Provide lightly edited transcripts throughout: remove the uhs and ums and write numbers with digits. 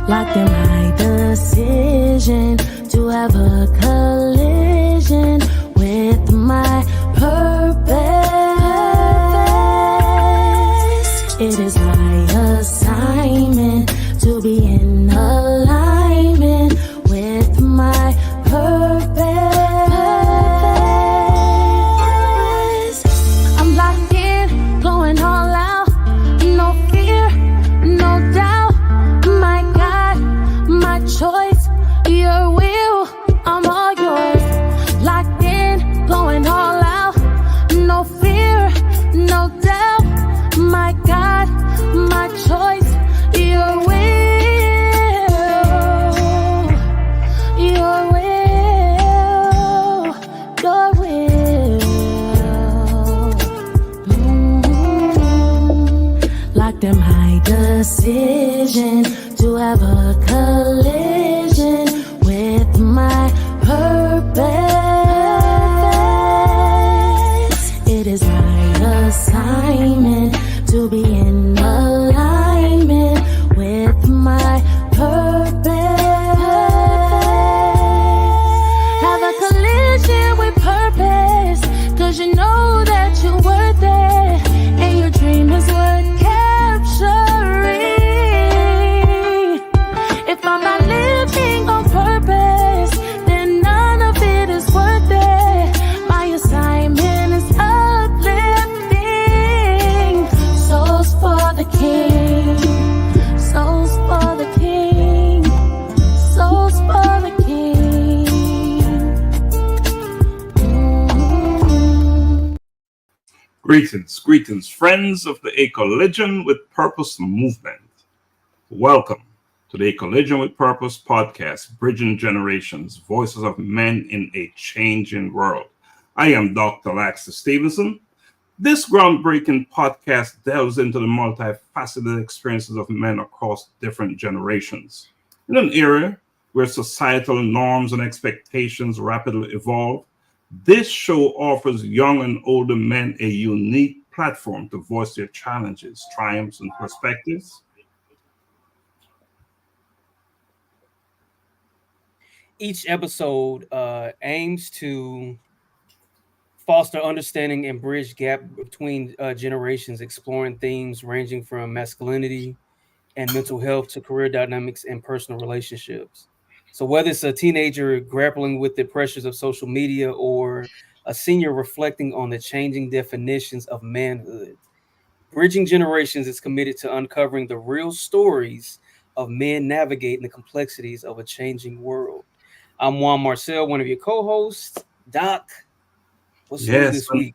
locked in my decision to have a collision with my purpose. It is my assignment to be in alignment with my purpose. I'm locked in, going all out, no fear, no doubt. My God, my choice, your will, I'm all yours. Locked in, going all out, no fear, no doubt. My God, my choice, your will, your will, your will. Locked in my decision to have a collision with my purpose. It is my assignment to be in alignment with my purpose. Have a collision with purpose, 'cause you know that you're worth it, and your dream is worth capturing. If I'm not living on purpose, then none of it is worth it. My assignment is uplifting souls for the King, souls for the King, souls for the King. Greetings, friends of the A Collision with Purpose movement. Welcome to the A Collision with Purpose podcast, Bridging Generations, Voices of Men in a Changing World. I am Dr. Laxley Stephenson. This groundbreaking podcast delves into the multifaceted experiences of men across different generations. In an era where societal norms and expectations rapidly evolve, this show offers young and older men a unique platform to voice their challenges, triumphs, and perspectives. Each episode aims to foster understanding and bridge gap between generations, exploring themes ranging from masculinity and mental health to career dynamics and personal relationships. So whether it's a teenager grappling with the pressures of social media or a senior reflecting on the changing definitions of manhood, Bridging Generations is committed to uncovering the real stories of men navigating the complexities of a changing world. I'm Juan Marcel, one of your co-hosts. Doc, what's new this week?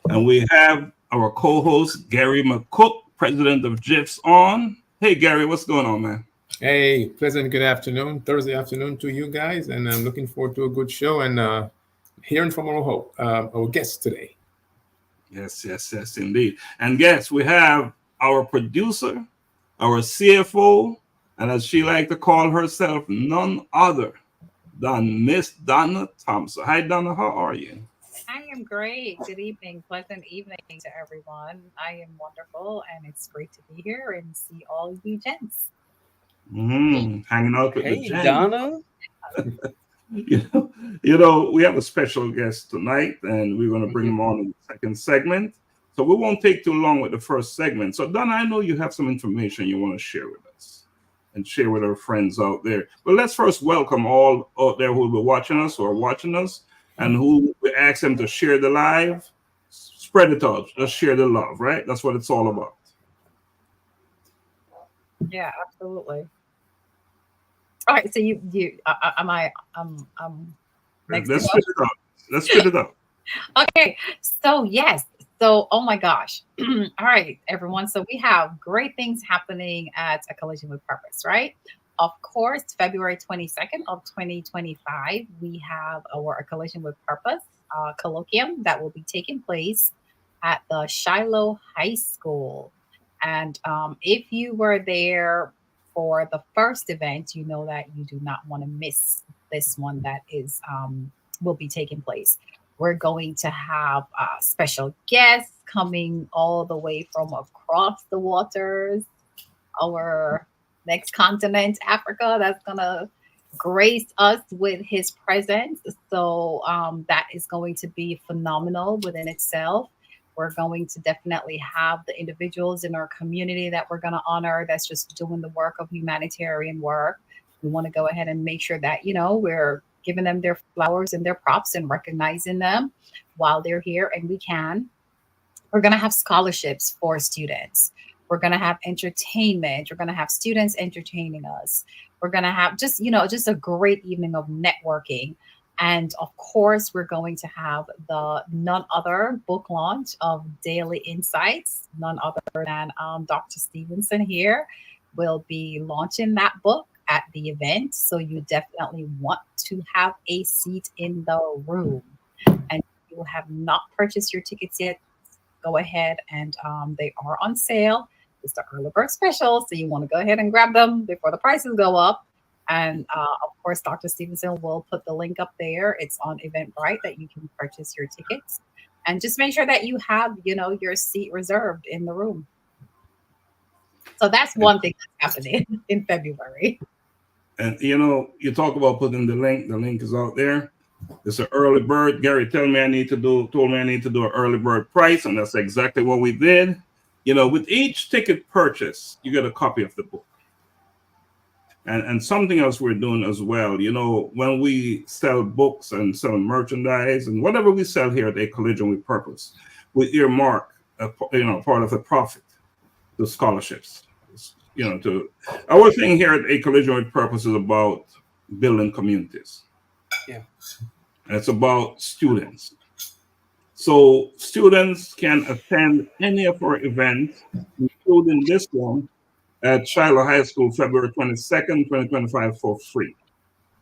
And we have our co-host, Gary McCook, president of GIFs on. Hey, Gary, what's going on, man? Hey, pleasant good afternoon, Thursday afternoon to you guys, and I'm looking forward to a good show and hearing from our guests today. Yes, indeed. And guess we have our producer, our CFO, and as she likes to call herself, none other than Miss Donna Thompson. Hi, Donna, how are you? I am great. Good evening. Pleasant evening to everyone. I am wonderful, and it's great to be here and see all you gents. Hanging out with the gents. Donna. you know, we have a special guest tonight, and we're going to bring him on in the second segment. So we won't take too long with the first segment. So, Donna, I know you have some information you want to share with us and share with our friends out there. But let's first welcome all out there who will be watching us or watching us, and who we ask them to share the live, spread it out, just share the love, right? That's what it's all about. Yeah, absolutely. All right, so I'm next. Let's spit it out. Okay, so yes, so oh my gosh. All right, everyone. So we have great things happening at A Collision with Purpose, right? Of course, February 22nd of 2025, we have our A Collision with Purpose colloquium that will be taking place at the Shiloh High School. And if you were there for the first event, you know that you do not want to miss this one that is will be taking place. We're going to have special guests coming all the way from across the waters. Our next continent, Africa, that's gonna grace us with his presence. So that is going to be phenomenal within itself. We're going to definitely have the individuals in our community that we're going to honor that's just doing the work of humanitarian work. We want to go ahead and make sure that, we're giving them their flowers and their props and recognizing them while they're here, and we can. We're going to have scholarships for students. We're going to have entertainment. We're going to have students entertaining us. We're going to have just a great evening of networking. And of course, we're going to have the none other book launch of Daily Insights. None other than Dr. Stephenson here will be launching that book at the event. So you definitely want to have a seat in the room. And if you have not purchased your tickets yet, go ahead and they are on sale. It's the early bird special, so you want to go ahead and grab them before the prices go up. And of course, Dr. Stephenson will put the link up there. It's on Eventbrite that you can purchase your tickets. And just make sure that you have, your seat reserved in the room. So that's one thing that's happening in February. And you talk about putting the link. The link is out there. It's an early bird. Gary told me I need to do an early bird price, and that's exactly what we did. With each ticket purchase, you get a copy of the book. And something else we're doing as well, when we sell books and sell merchandise and whatever we sell here at A Collision with Purpose, we earmark part of the profit to scholarships. Our thing here at A Collision with Purpose is about building communities. Yeah. And it's about students. So students can attend any of our events, including this one, at Shiloh High School, February 22nd, 2025, for free.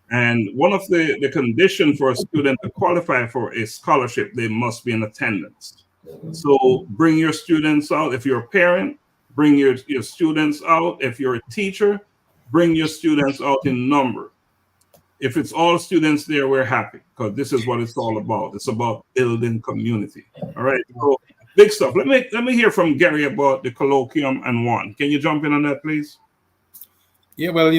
And one of the conditions for a student to qualify for a scholarship, they must be in attendance. So bring your students out. If you're a parent, bring your students out. If you're a teacher, bring your students out in number. If it's all students there, we're happy, because this is what it's all about. It's about building community. All right. So big stuff. Let me hear from Gary about the colloquium and Juan. Can you jump in on that, please? Yeah, well,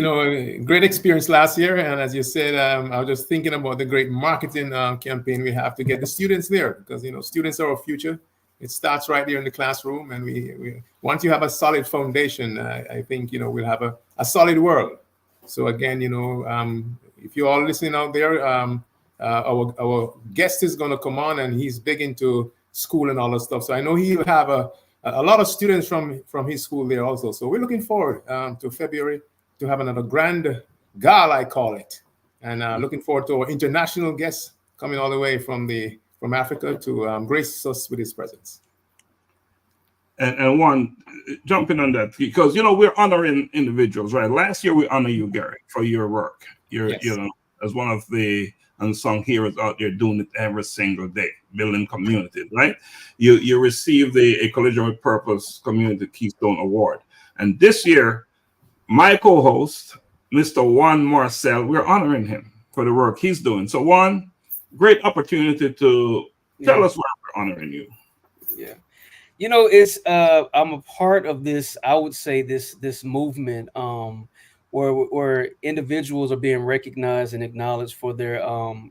great experience last year. And as you said, I was just thinking about the great marketing campaign we have to get the students there, because, students are our future. It starts right there in the classroom. And we once you have a solid foundation, I think, we'll have a solid world. So again, if you're all listening out there, our guest is going to come on, and he's big into school and all that stuff. So I know he'll have a lot of students from his school there also. So we're looking forward to February to have another grand gala, I call it, and looking forward to our international guests coming all the way from Africa to grace us with his presence. And Juan, jumping on that, because we're honoring individuals, right? Last year we honor you, Gary, for your work. You're as one of the unsung heroes out there doing it every single day, building community, right? You received the A Collision with Purpose Community Keystone Award. And this year, my co-host, Mr. Juan Marcel, we're honoring him for the work he's doing. So Juan, great opportunity to tell us why we're honoring you. Yeah. It's I'm a part of this, I would say this movement where individuals are being recognized and acknowledged for their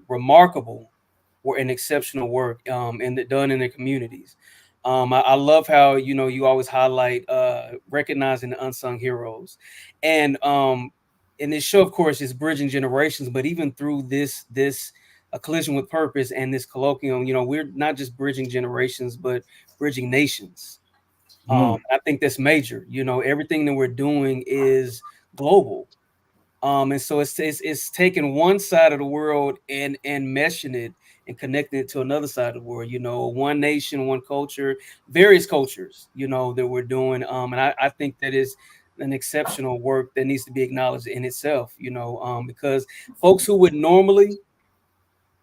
remarkable or an exceptional work done in their communities. I love how you always highlight recognizing the unsung heroes, and this show, of course, is bridging generations. But even through this A Collision with Purpose and this colloquium, we're not just bridging generations, but bridging nations. I think that's major. Everything that we're doing is global. And so it's taking one side of the world and meshing it and connecting it to another side of the world, one nation, one culture, various cultures, that we're doing. And I think that is an exceptional work that needs to be acknowledged in itself, because folks who would normally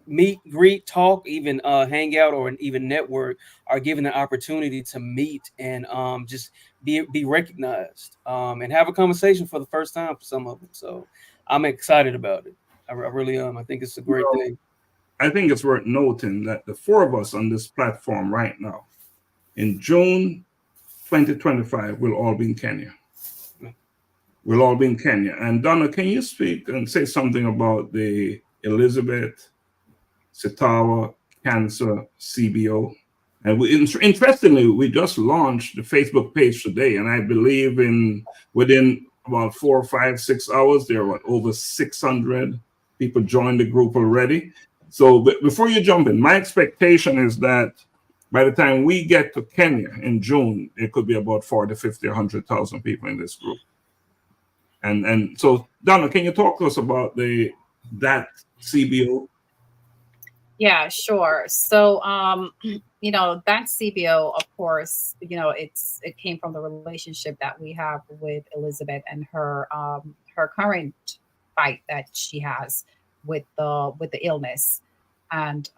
meet, greet, talk, even hang out or even network are given the opportunity to meet and just be recognized and have a conversation for the first time for some of them. So I'm excited about it. I really am. I think it's a great thing. I think it's worth noting that the four of us on this platform right now, in June 2025, we'll all be in Kenya. we'll all be in Kenya. And Donna, can you speak and say something about the Elizabeth Sitawa Cancer CBO? And interestingly, we just launched the Facebook page today, and I believe within about 4, 5, 6 hours, there are over 600 people joined the group already. So before you jump in, my expectation is that by the time we get to Kenya in June, it could be about 40, 50, 100,000 people in this group. And so, Donna, can you talk to us about that CBO? Yeah, sure. So, that CBO, of course, it came from the relationship that we have with Elizabeth and her current fight that she has with the illness. And,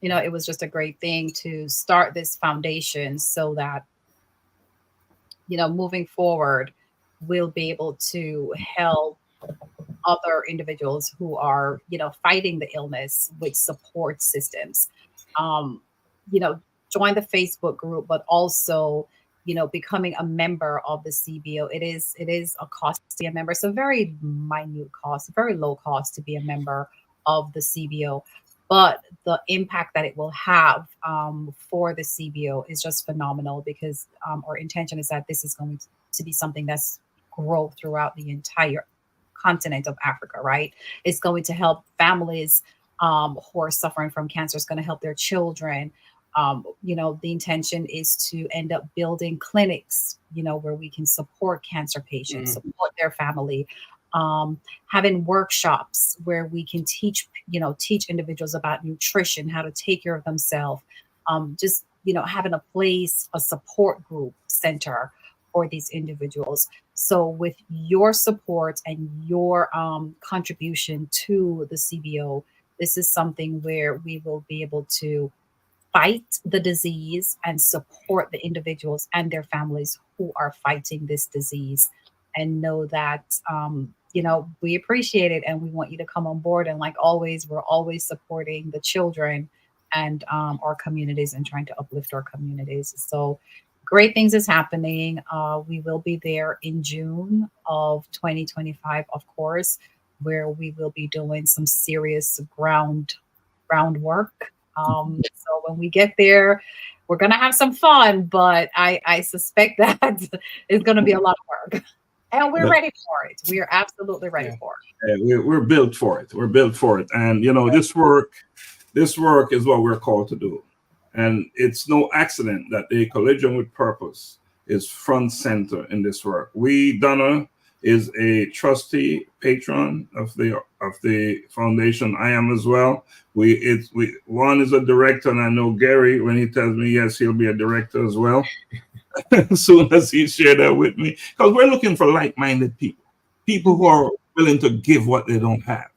it was just a great thing to start this foundation so that, moving forward, we'll be able to help other individuals who are, fighting the illness with support systems. Join the Facebook group, but also, becoming a member of the CBO. It is a cost to be a member. It's a very minute cost, very low cost to be a member of the CBO. But the impact that it will have for the CBO is just phenomenal, because our intention is that this is going to be something that's grow throughout the entire continent of Africa, right? It's going to help families who are suffering from cancer. It's going to help their children. The intention is to end up building clinics, where we can support cancer patients, support their family, having workshops where we can teach individuals about nutrition, how to take care of themselves, having a place, a support group center for these individuals. So with your support and your contribution to the CBO, this is something where we will be able to fight the disease and support the individuals and their families who are fighting this disease, and know that, we appreciate it and we want you to come on board. And like always, we're always supporting the children and our communities and trying to uplift our communities. So great things is happening. We will be there in June of 2025, of course, where we will be doing some serious groundwork. So when we get there, we're going to have some fun, but I suspect that it's going to be a lot of work. And we're ready for it. We are absolutely ready for it. Yeah, we're built for it. We're built for it. And, this work is what we're called to do. And it's no accident that the Collegium with Purpose is front center in this work. Donna is a trustee patron of the foundation. I am as well. Juan is a director, and I know Gary, when he tells me yes, he'll be a director as well. As soon as he shared that with me, because we're looking for like-minded people who are willing to give what they don't have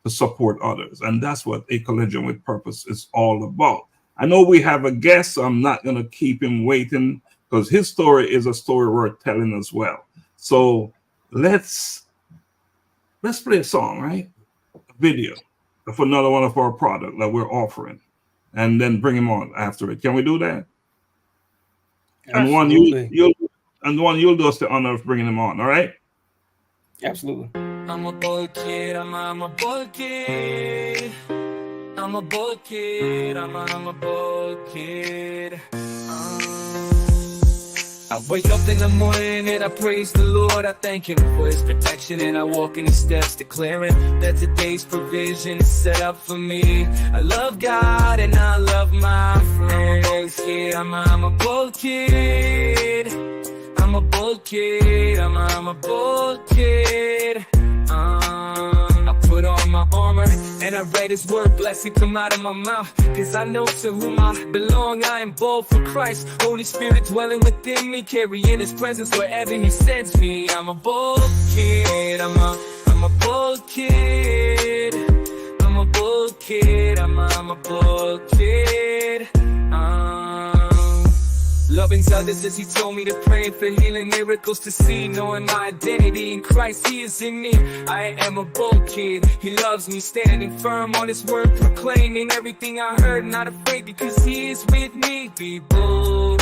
to support others. And that's what a Collegium with Purpose is all about. I know we have a guest, so I'm not going to keep him waiting, because his story is a story worth telling as well. So let's play a song, right? A video for another one of our products that we're offering, and then bring him on after it. Can we do that? And one you'll do us the honor of bringing him on. All right? Absolutely. I'm a bold kid. I'm a bold kid. I'm a bold kid. I'm a bold kid. I wake up in the morning and I praise the Lord. I thank Him for His protection, and I walk in His steps, declaring that today's provision is set up for me. I love God and I love my friends. I'm a bold kid. I'm a bold kid. I'm a bold kid. I put on my armor and I read His word, blessing come out of my mouth, cause I know to whom I belong. I am bold for Christ, Holy Spirit dwelling within me, carrying His presence wherever He sends me. I'm a bold kid. I'm a bold kid. I'm a bold kid. I'm a bold kid. Loving others as He told me to pray, for healing, miracles to see, knowing my identity in Christ, He is in me. I am a bold kid, He loves me, standing firm on His word, proclaiming everything I heard, not afraid because He is with me. Be bold.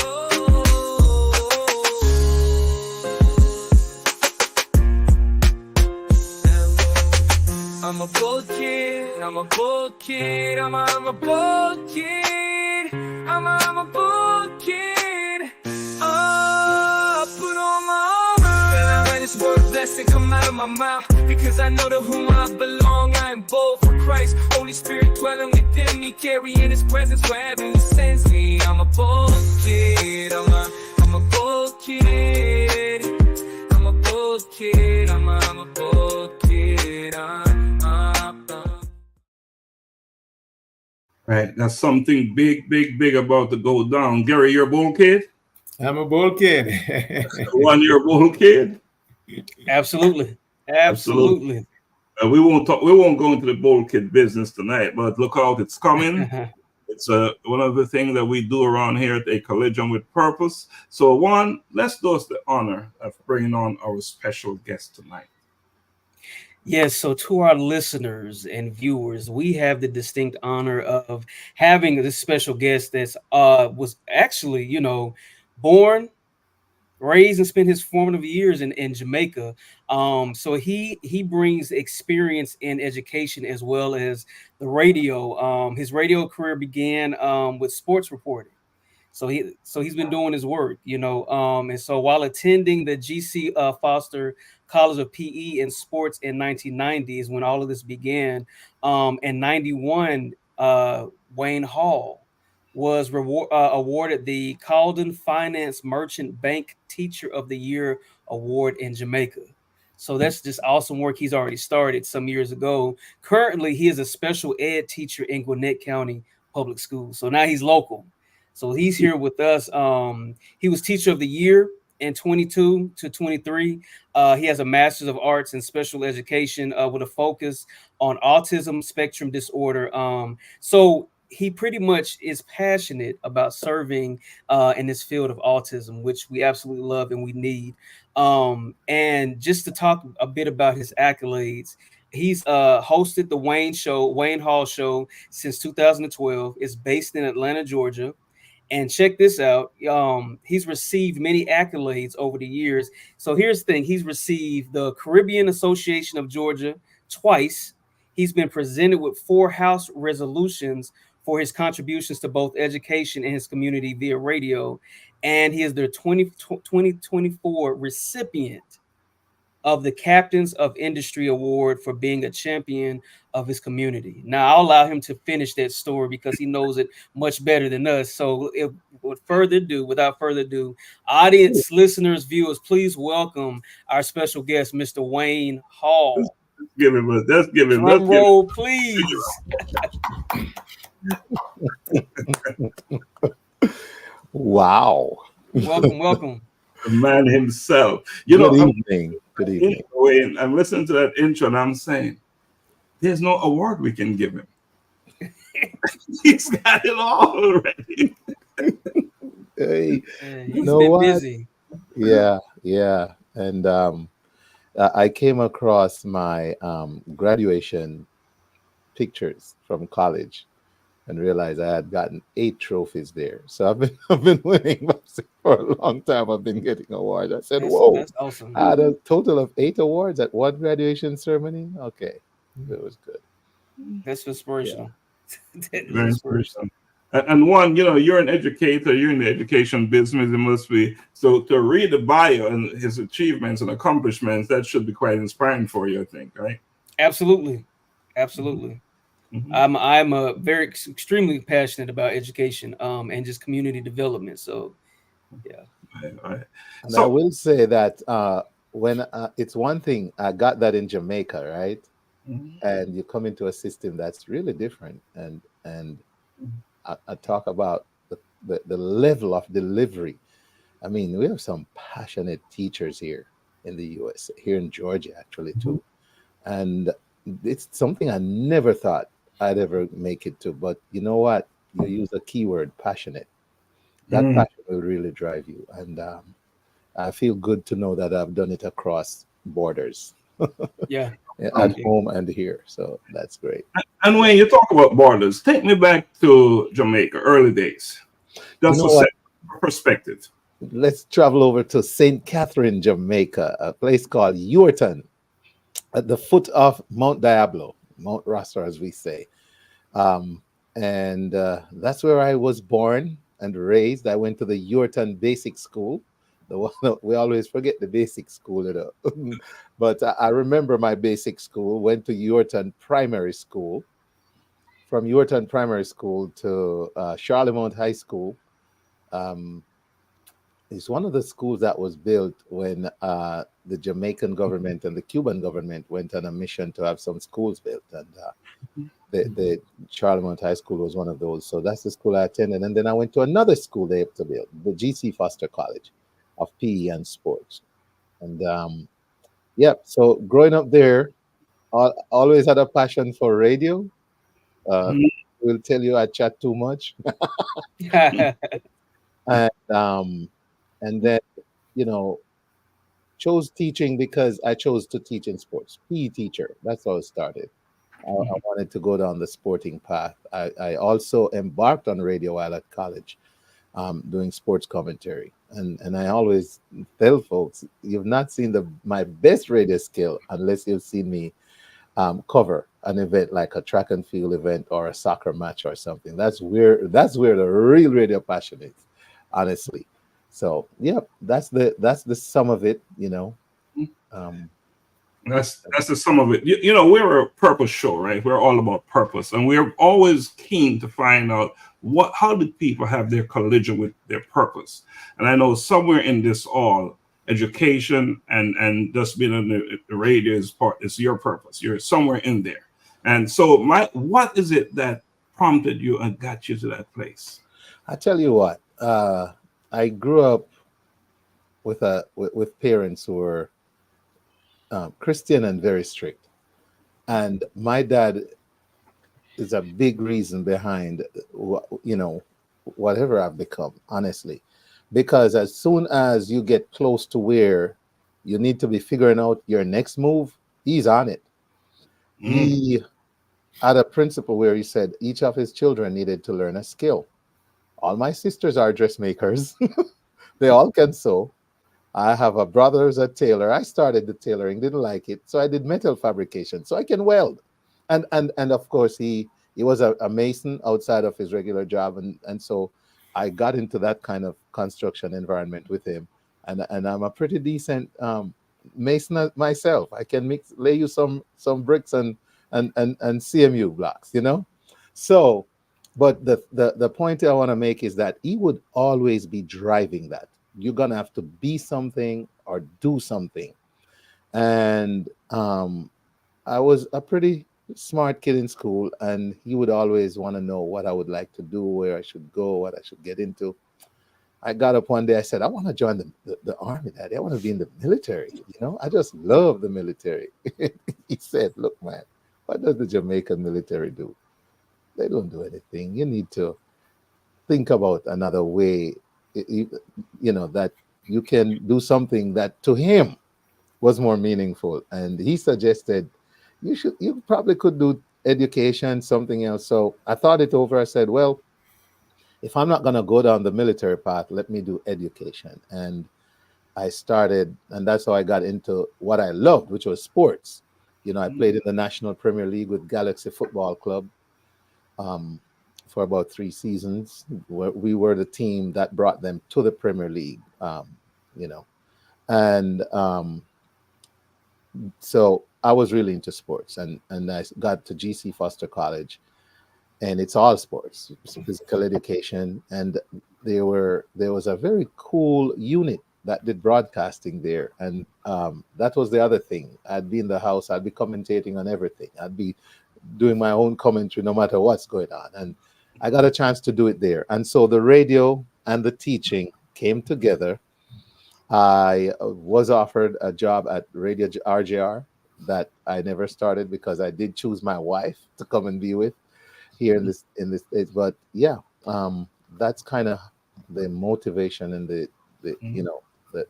a bold kid. I'm a bold kid. I'm a bold kid. I'm a bold kid. Put on my armor. And I let this word blessing come out of my mouth. Because I know to whom I belong. I am bold for Christ. Holy Spirit dwelling within me. Carrying his presence wherever he sends me. I'm a bold kid. I'm a bold kid. I'm a bold kid. I'm a bold kid. Right. That's something big about to go down. Gary, you're a bold kid? I'm a bold kid. Juan, you're a bold kid? Absolutely. Absolutely. We won't go into the bold kid business tonight, but look out, it's coming. It's one of the things that we do around here at A Collision with Purpose. So Juan, let's do us the honor of bringing on our special guest tonight. Yes, so to our listeners and viewers, we have the distinct honor of having this special guest that's was actually, born, raised, and spent his formative years in Jamaica. So he brings experience in education as well as the radio. His radio career began with sports reporting. So he's been doing his work, and so while attending the GC Foster College of PE and Sports in 1990s, when all of this began, in 91, Wayne Hall was awarded the Calden Finance Merchant Bank Teacher of the Year Award in Jamaica. So that's just awesome work he's already started some years ago. Currently, he is a special ed teacher in Gwinnett County Public Schools. So now he's local. So he's here with us. He was Teacher of the Year in 22 to 23. He has a Master's of Arts in Special Education with a focus on autism spectrum disorder. So he pretty much is passionate about serving in this field of autism, which we absolutely love and we need. And just to talk a bit about his accolades, he's hosted the Wayne Hall Show since 2012. It's based in Atlanta, Georgia. And check this out. He's received many accolades over the years. So here's the thing. He's received the Caribbean Association of Georgia twice. He's been presented with 4 House resolutions for his contributions to both education and his community via radio. And he is the 2024 recipient of the Captains of Industry Award for being a champion of his community. Now, I'll allow him to finish that story because he knows it much better than us. So without further ado, audience, listeners, viewers, please welcome our special guest, Mr. Wayne Hall. Let's give him. Drum roll, please. Wow. Welcome. The man himself. Good evening. Wayne, I'm listening to that intro and I'm saying, there's no award we can give him. He's got it all already. Hey, he's been busy. Yeah. And I came across my graduation pictures from college and realized I had gotten 8 trophies there. So I've been winning for a long time. I've been getting awards. I said, "Whoa, that's awesome." I had a total of 8 awards at one graduation ceremony." Okay, it was good. That's inspirational. Yeah. Very inspirational. And Juan, you're an educator. You're in the education business. It must be so. To read the bio and his achievements and accomplishments, that should be quite inspiring for you, I think, right? Absolutely. Mm-hmm. I'm a very extremely passionate about education and just community development. So yeah. And I will say that when it's one thing, I got that in Jamaica, right? Mm-hmm. And you come into a system that's really different, and I talk about the level of delivery. I mean, we have some passionate teachers here in the U.S., here in Georgia, actually, too. And it's something I never thought I'd ever make it to. But you know what? You use a keyword, passionate. That passion will really drive you. And I feel good to know that I've done it across borders. Yeah. At home and here. So that's great. And when you talk about borders, take me back to Jamaica, early days. That's perspective. Let's travel over to St. Catherine, Jamaica, a place called Yorton, at the foot of Mount Diablo. Mount Rosser, as we say. And that's where I was born and raised. I went to the Ureton Basic School. The one we always forget the basic school, you know. But I remember my basic school. Went to Ureton Primary School. From Ureton Primary School to Charlemont High School. Um, it's one of the schools that was built when the Jamaican government and the Cuban government went on a mission to have some schools built, and the Charlemont High School was one of those. So that's the school I attended, and then I went to another school they have to build, the G.C. Foster College of PE and Sports, and yeah. So growing up there, always had a passion for radio. Will tell you I chat too much, and and then you know chose teaching because I chose to teach in sports. PE teacher. That's how it started. I wanted to go down the sporting path. I also embarked on radio while at college, doing sports commentary. And I always tell folks, you've not seen my best radio skill unless you've seen me cover an event like a track and field event or a soccer match or something. That's where the real radio passion is, honestly. So yeah, that's the sum of it, you know. That's the sum of it. You know, we're a purpose show, right? We're all about purpose, and we're always keen to find out how do people have their collision with their purpose. And I know somewhere in this all, education and just being on the radio is your purpose. You're somewhere in there. And so, what is it that prompted you and got you to that place? I tell you what, I grew up with parents who were Christian and very strict, and my dad is a big reason behind whatever I've become, honestly, because as soon as you get close to where you need to be figuring out your next move, he's on it. He had a principle where he said each of his children needed to learn a skill. All my sisters are dressmakers. They all can sew. I have a brother who's a tailor. I started the tailoring, didn't like it, so I did metal fabrication, so I can weld. And of course he was a mason outside of his regular job, and so I got into that kind of construction environment with him, and I'm a pretty decent mason myself. I can lay you some bricks and CMU blocks, you know. So, but the point I want to make is that he would always be driving that. You're gonna have to be something or do something, and I was a pretty smart kid in school, and he would always want to know what I would like to do, where I should go, what I should get into. I got up one day, I said, I want to join the army, Daddy. I want to be in the military. You know, I just love the military. He said, look, man, what does the Jamaican military do? They don't do anything. You need to think about another way, that you can do something that to him was more meaningful. And he suggested you probably could do education, something else. So I thought it over. I said, well, if I'm not going to go down the military path, let me do education. And I started, and that's how I got into what I loved, which was sports. You know, I played in the National Premier League with Galaxy Football Club for about 3 seasons. We were the team that brought them to the Premier League, and so I was really into sports, and I got to G.C. Foster College, and it's all sports, it's physical education, and there was a very cool unit that did broadcasting there, and that was the other thing. I'd be in the house, I'd be commentating on everything, I'd be doing my own commentary no matter what's going on, and I got a chance to do it there. And so the radio and the teaching came together. I was offered a job at Radio RJR that I never started because I did choose my wife to come and be with here in this States. But yeah, that's kind of the motivation and the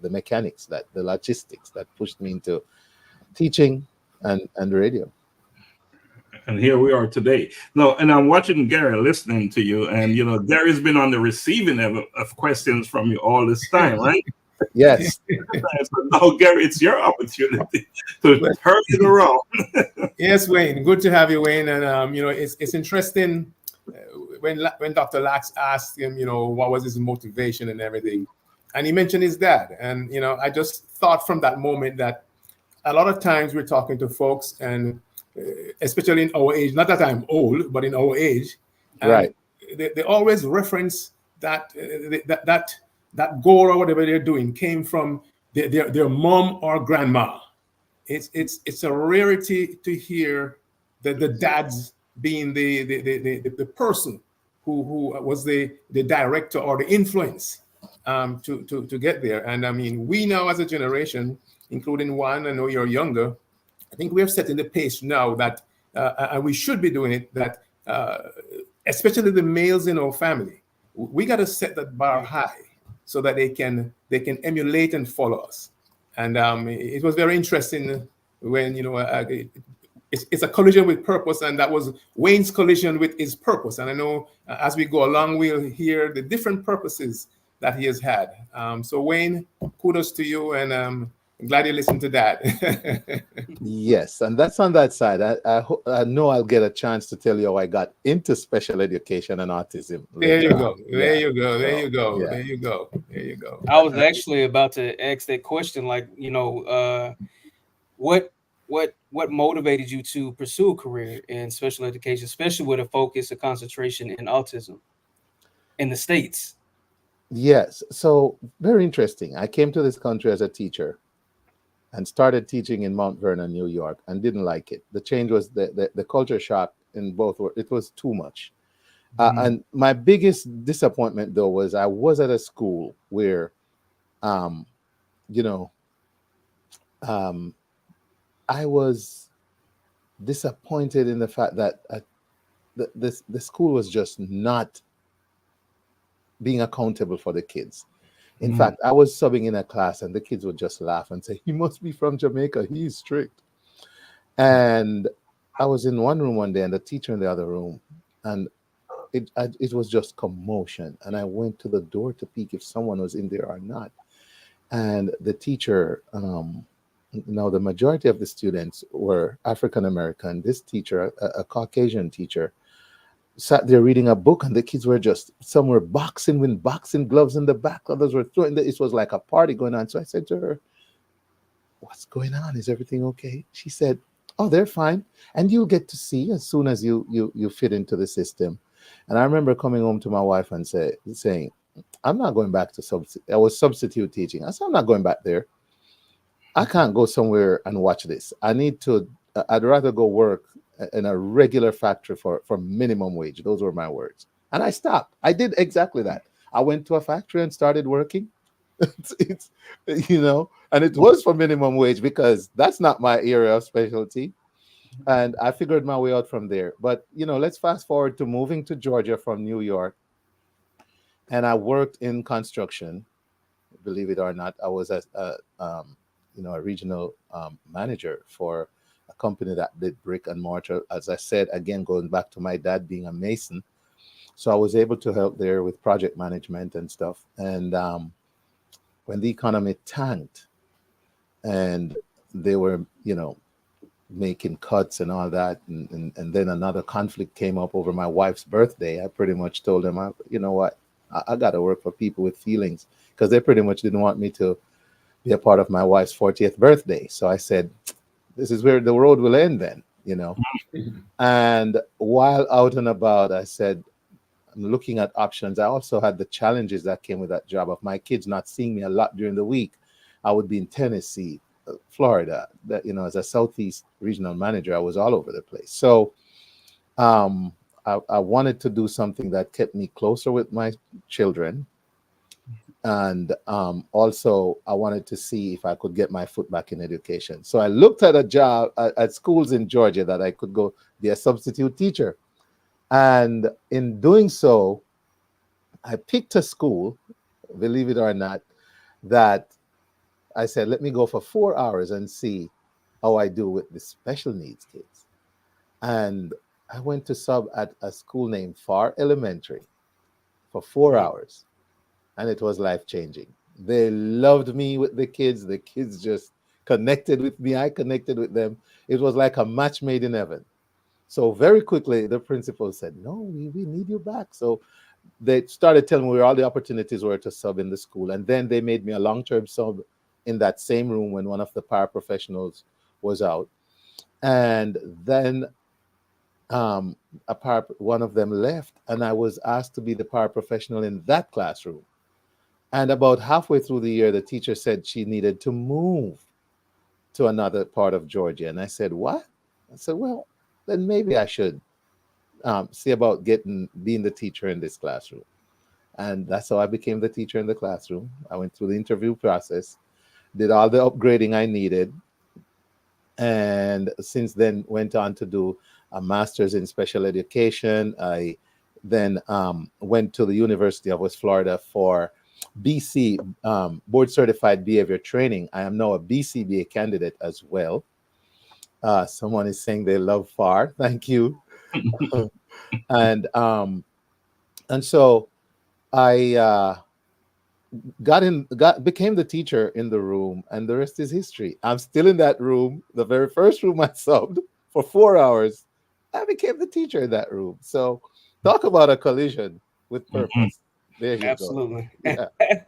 mechanics, the logistics that pushed me into teaching and radio. And here we are today. No, and I'm watching Gary, listening to you, and Gary's been on the receiving end of questions from you all this time, right? Yes. So now, Gary, it's your opportunity to Well, turn it around. yes, Wayne. Good to have you, Wayne. And it's interesting when Dr. Lax asked him, what was his motivation and everything, and he mentioned his dad. And I just thought from that moment that a lot of times we're talking to folks, and especially in our age, not that I'm old, but in our age, and Right. they always reference that that goal or whatever they're doing came from their mom or grandma. It's a rarity to hear the dads being the person who was the director or the influence to get there. And I mean, we now as a generation, including Juan, I know you're younger, I think we have set in the pace now that, and we should be doing it, that especially the males in our family, we got to set that bar high so that they can emulate and follow us. And it was very interesting when it's a collision with purpose, and that was Wayne's collision with his purpose. And I know as we go along, we'll hear the different purposes that he has had. So Wayne, kudos to you, and I'm glad you listened to that. Yes, and that's on that side. I know I'll get a chance to tell you how I got into special education and autism. There you later go. on. There Yeah. you go. There you go. Yeah. There you go. There you go. I was actually about to ask that question, like, what motivated you to pursue a career in special education, especially with a focus, a concentration in autism in the States? Yes. So very interesting. I came to this country as a teacher and started teaching in Mount Vernon, New York, and didn't like it. The change was the culture shock in both. It was too much. And my biggest disappointment, though, was I was at a school where, you know, I was disappointed in the fact that the school was just not being accountable for the kids. In fact, I was subbing in a class and the kids would just laugh and say, "He must be from Jamaica. He's strict." And I was in one room one day and the teacher in the other room, and it was just commotion. And I went to the door to peek if someone was in there or not. And the teacher, now the majority of the students were African American. This teacher, a Caucasian teacher, sat there reading a book, and the kids were just, some were boxing with boxing gloves in the back, others were throwing it was like a party going on. So I said to her, "What's going on? Is everything okay?" She said, "Oh, they're fine, and you'll get to see as soon as you fit into the system." And I remember coming home to my wife and saying, "I'm not going back to I was substitute teaching. I said, I'm not going back there. I can't go somewhere and watch this. I'd rather go work in a regular factory for minimum wage." Those were my words. And I stopped. I did exactly that. I went to a factory and started working. it's and it was for minimum wage because that's not my area of specialty. And I figured my way out from there. But, let's fast forward to moving to Georgia from New York. And I worked in construction. Believe it or not, I was a regional manager for a company that did brick and mortar. As I said, again, going back to my dad being a mason. So I was able to help there with project management and stuff. And when the economy tanked and they were, making cuts and all that, and then another conflict came up over my wife's birthday, I pretty much told them, you know what, I got to work for people with feelings, because they pretty much didn't want me to be a part of my wife's 40th birthday. So I said, this is where the road will end then, And while out and about, I said, I'm looking at options. I also had the challenges that came with that job of my kids not seeing me a lot during the week. I would be in Tennessee, Florida, that, as a Southeast regional manager, I was all over the place. So I wanted to do something that kept me closer with my children. And also I wanted to see if I could get my foot back in education. So I looked at a job at schools in Georgia that I could go be a substitute teacher. And in doing so, I picked a school, believe it or not, that I said, let me go for 4 hours and see how I do with the special needs kids. And I went to sub at a school named Far Elementary for 4 hours. And it was life-changing. They loved me with the kids. The kids just connected with me. I connected with them. It was like a match made in heaven. So very quickly, the principal said, "No, we need you back." So they started telling me where all the opportunities were to sub in the school. And then they made me a long-term sub in that same room when one of the paraprofessionals was out. And then one of them left, and I was asked to be the paraprofessional in that classroom. And about halfway through the year, the teacher said she needed to move to another part of Georgia. And I said, "What?" I said, "Well, then maybe I should see about being the teacher in this classroom." And that's how I became the teacher in the classroom. I went through the interview process, did all the upgrading I needed, and since then went on to do a master's in special education. I then went to the University of West Florida for BC board certified behavior training. I am now a BCBA candidate as well. Someone is saying they love FAR. Thank you. and so I became the teacher in the room, and the rest is history. I'm still in that room, the very first room I subbed for 4 hours. I became the teacher in that room. So talk about a collision with purpose. There you Absolutely. go. Yeah.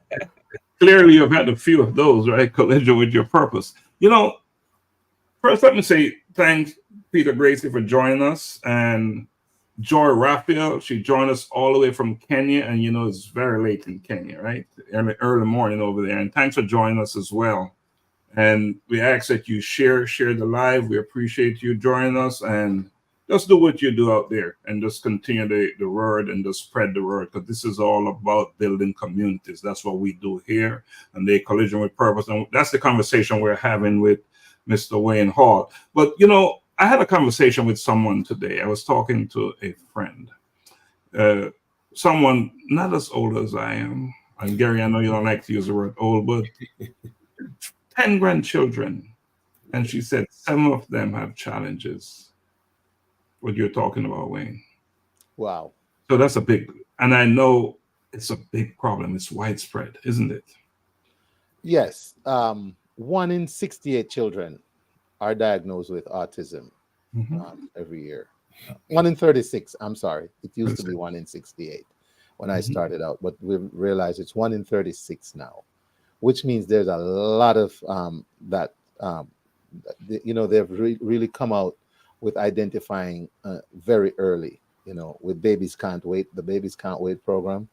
Clearly, you've had a few of those, right? Collision with your purpose. First, let me say thanks, Peter Gracie, for joining us, and Joy Raphael. She joined us all the way from Kenya, and it's very late in Kenya, right? Early morning over there. And thanks for joining us as well. And we ask that you share the live. We appreciate you joining us, and just do what you do out there, and just continue the word and just spread the word, because this is all about building communities. That's what we do here, and the Collision with Purpose. And that's the conversation we're having with Mr. Wayne Hall. But I had a conversation with someone today. I was talking to a friend, someone not as old as I am. And Gary, I know you don't like to use the word old, but 10 grandchildren. And she said some of them have challenges. What you're talking about, Wayne. Wow. So that's and I know it's a big problem. It's widespread, isn't it? Yes. 1 in 68 children are diagnosed with autism every year. 1 in 36. I'm sorry. It used to be 1 in 68 when I started out, but we realized it's 1 in 36 now, which means there's a lot of they've really come out with identifying very early, with Babies Can't Wait, the Babies Can't Wait program.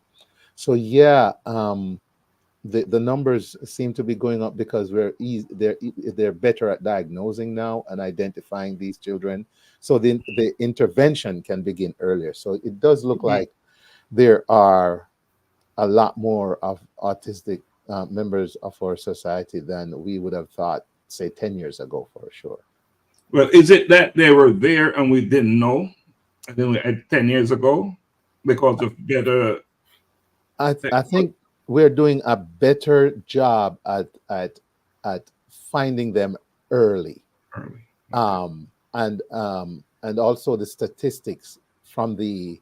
So yeah, the numbers seem to be going up because they're better at diagnosing now and identifying these children, so the intervention can begin earlier. So it does look like there are a lot more of autistic members of our society than we would have thought, say 10 years ago, for sure. Well, is it that they were there and we didn't know 10 years ago because of better? I think we're doing a better job at finding them early. And also the statistics from the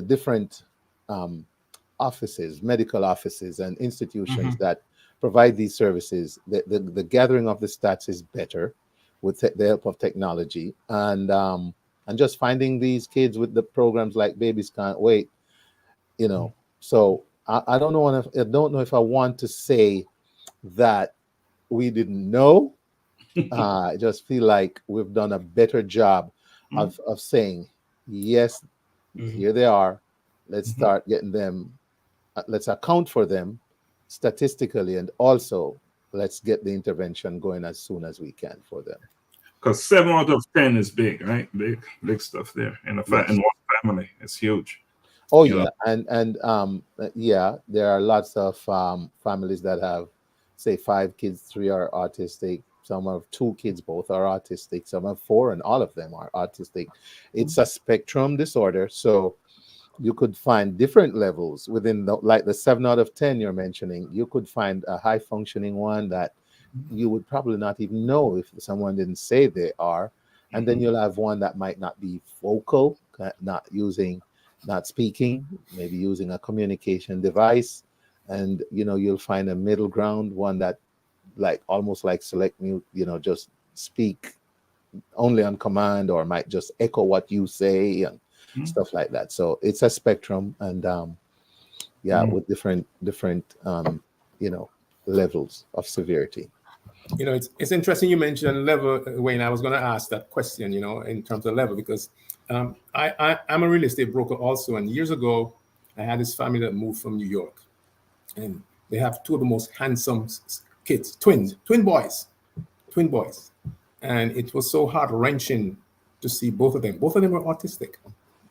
different offices, medical offices and institutions that provide these services. The gathering of the stats is better with the help of technology, and just finding these kids with the programs like Babies Can't Wait. So I don't know if I want to say that we didn't know. I just feel like we've done a better job of saying, yes, here they are. Let's start getting them. Let's account for them statistically, and also let's get the intervention going as soon as we can for them. Because 7 out of 10 is big, right? Big stuff there in one family. It's huge. Oh yeah, and yeah, there are lots of families that have, say, 5 kids, 3 are autistic. Some have 2 kids, both are autistic. Some have 4, and all of them are autistic. It's a spectrum disorder, so you could find different levels within like the 7 out of 10 you're mentioning. You could find a high functioning one that you would probably not even know if someone didn't say they are. And then you'll have one that might not be vocal, not speaking, maybe using a communication device. and you'll find a middle ground, one that like almost like select mute, just speak only on command, or might just echo what you say and stuff like that. So it's a spectrum, and with different levels of severity. It's interesting you mentioned level, Wayne. I was going to ask that question, in terms of level, because I'm a real estate broker also. And years ago, I had this family that moved from New York, and they have two of the most handsome kids, twin boys. And it was so heart-wrenching to see both of them. Both of them were autistic,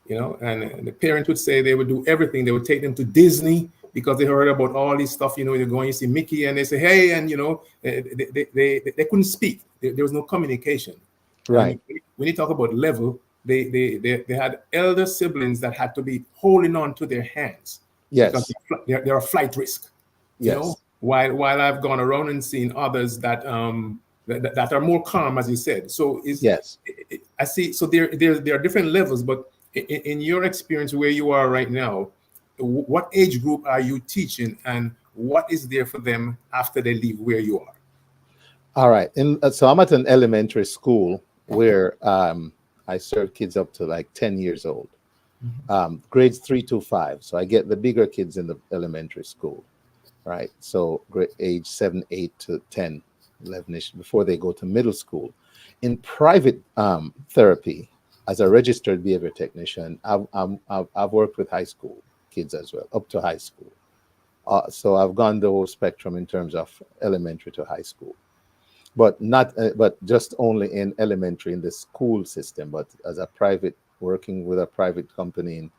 and the parents would say they would do everything. They would take them to Disney because they heard about all this stuff. They're going to see Mickey, and they say, hey, and they couldn't speak. There was no communication. Right. And when you talk about level, they had elder siblings that had to be holding on to their hands. Yes. Because they're a flight risk. Yes. While I've gone around and seen others that that are more calm, as you said. So yes, I see. So there are different levels, but in your experience where you are right now, what age group are you teaching, and what is there for them after they leave where you are? All right. So I'm at an elementary school where I serve kids up to like 10 years old, grades 3 to 5. So I get the bigger kids in the elementary school, right? So age 7, 8 to 10, 11ish, before they go to middle school. In private therapy, as a registered behavior technician, I've worked with high school kids as well, up to high school. So I've gone the whole spectrum in terms of elementary to high school, but just only in elementary in the school system. But as a private, working with a private company in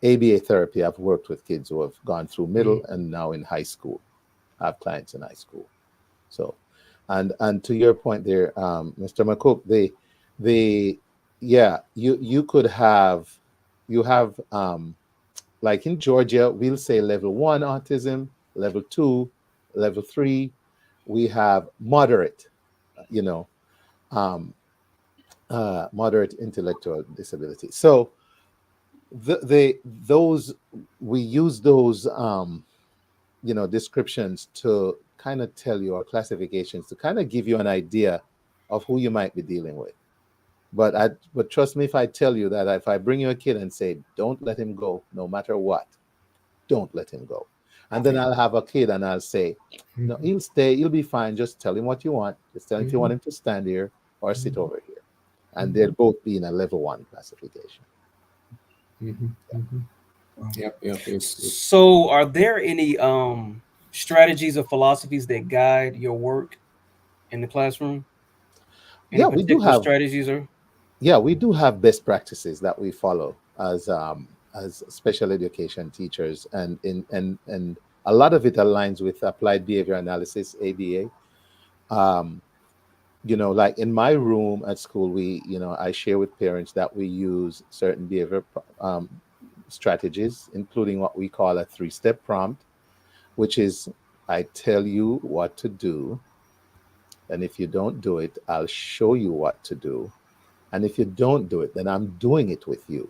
ABA therapy, I've worked with kids who have gone through middle and now in high school. I have clients in high school. So, and to your point there, Mr. McCook, you have like in Georgia, we'll say level 1 autism, level 2, level 3. We have moderate, moderate intellectual disability. So we use those descriptions to kind of tell you, or classifications to kind of give you an idea of who you might be dealing with. But trust me if I tell you that if I bring you a kid and say, don't let him go, no matter what, don't let him go. And then I'll have a kid and I'll say, no, he'll stay, he'll be fine. Just tell him what you want. Just tell him if you want him to stand here or sit over here. And they'll both be in a level 1 classification. Yep. So are there any strategies or philosophies that guide your work in the classroom? Yeah, we do have strategies or we do have best practices that we follow as special education teachers, and a lot of it aligns with applied behavior analysis, ABA. Like in my room at school, I share with parents that we use certain behavior strategies, including what we call a 3-step prompt, which is I tell you what to do, and if you don't do it, I'll show you what to do. And if you don't do it, then I'm doing it with you.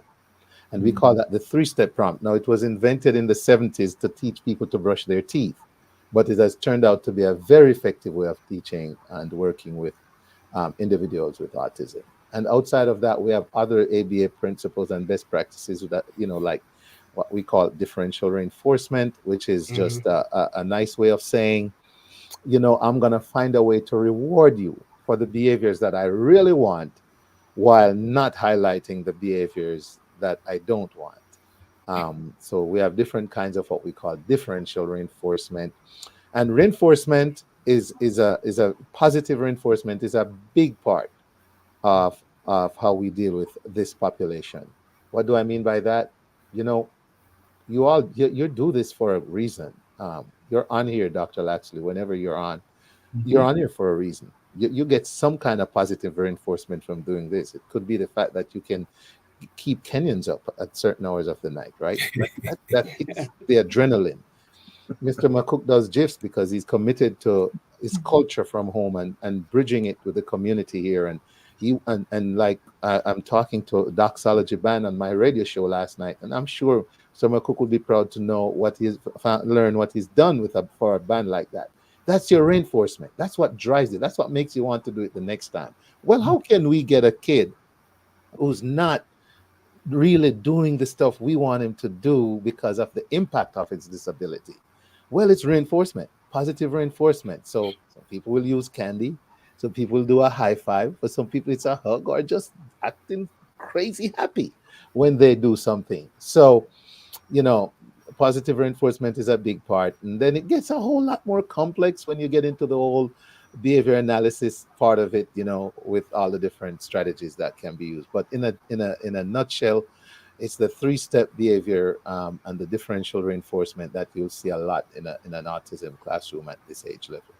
And we call that the 3-step prompt. Now, it was invented in the 70s to teach people to brush their teeth, but it has turned out to be a very effective way of teaching and working with individuals with autism. And outside of that, we have other ABA principles and best practices that, like what we call differential reinforcement, which is just a nice way of saying, I'm going to find a way to reward you for the behaviors that I really want, while not highlighting the behaviors that I don't want. So we have different kinds of what we call differential reinforcement. And reinforcement is a positive reinforcement is a big part of how we deal with this population. What do I mean by that? You do this for a reason. You're on here, Dr. Laxley, whenever you're on here for a reason. You get some kind of positive reinforcement from doing this. It could be the fact that you can keep Kenyans up at certain hours of the night, right? That hits the adrenaline. Mr. McCook does GIFs because he's committed to his culture from home and bridging it with the community here. And like I'm talking to Doxology Band on my radio show last night, and I'm sure So McCook would be proud to know what he's learn what he's done with for a band like that. That's your reinforcement. That's what drives it. That's what makes you want to do it the next time. Well, how can we get a kid who's not really doing the stuff we want him to do because of the impact of his disability? Well, it's reinforcement, positive reinforcement. So some people will use candy. Some people will do a high five. For some people, it's a hug or just acting crazy happy when they do something. So, positive reinforcement is a big part. And then it gets a whole lot more complex when you get into the whole behavior analysis part of it, with all the different strategies that can be used. But in a nutshell, it's the 3-step behavior and the differential reinforcement that you'll see a lot in an autism classroom at this age level.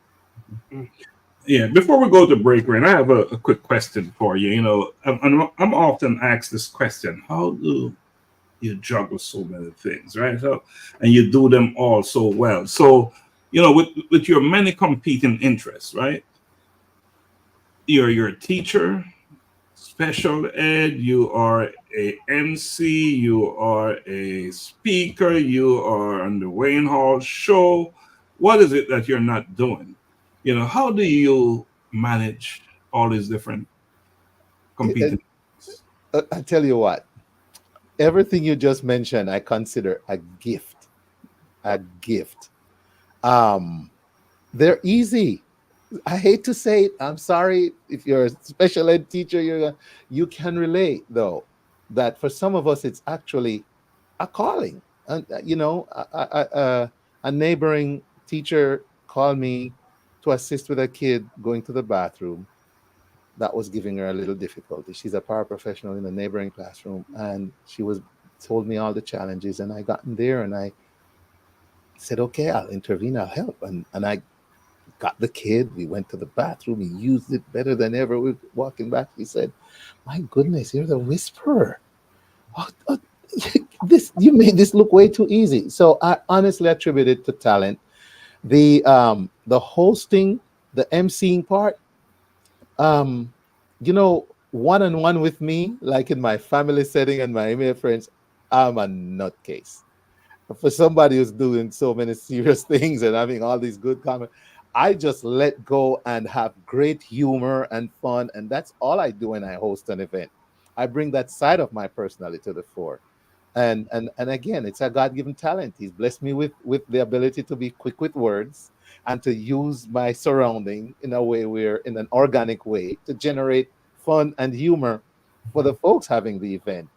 Yeah, before we go to break, Rain, I have a quick question for you. I'm often asked this question: how do you juggle so many things, right? And you do them all so well. So, with your many competing interests, right? You're a teacher, special ed, you are a MC, you are a speaker, you are on the Wayne Hall show. What is it that you're not doing? How do you manage all these different competing? I tell you what, everything you just mentioned, I consider a gift. A gift. They're easy. I hate to say it. I'm sorry if you're a special ed teacher, you can relate though that for some of us it's actually a calling. And a neighboring teacher called me to assist with a kid going to the bathroom that was giving her a little difficulty. She's a paraprofessional in a neighboring classroom, and she told me all the challenges, and I got in there and I said, okay, I'll intervene, I'll help. And I got the kid, we went to the bathroom, he used it better than ever. We were walking back, he said, my goodness, you're the whisperer. You made this look way too easy. So I honestly attribute it to talent. The hosting, the emceeing part, one-on-one with me, like in my family setting and my email friends, I'm a nutcase. For somebody who's doing so many serious things and having all these good comments, I just let go and have great humor and fun, and that's all I do when I host an event. I bring that side of my personality to the fore. And again, it's a God-given talent. He's blessed me with the ability to be quick with words and to use my surrounding in a way in an organic way to generate fun and humor for the folks having the event,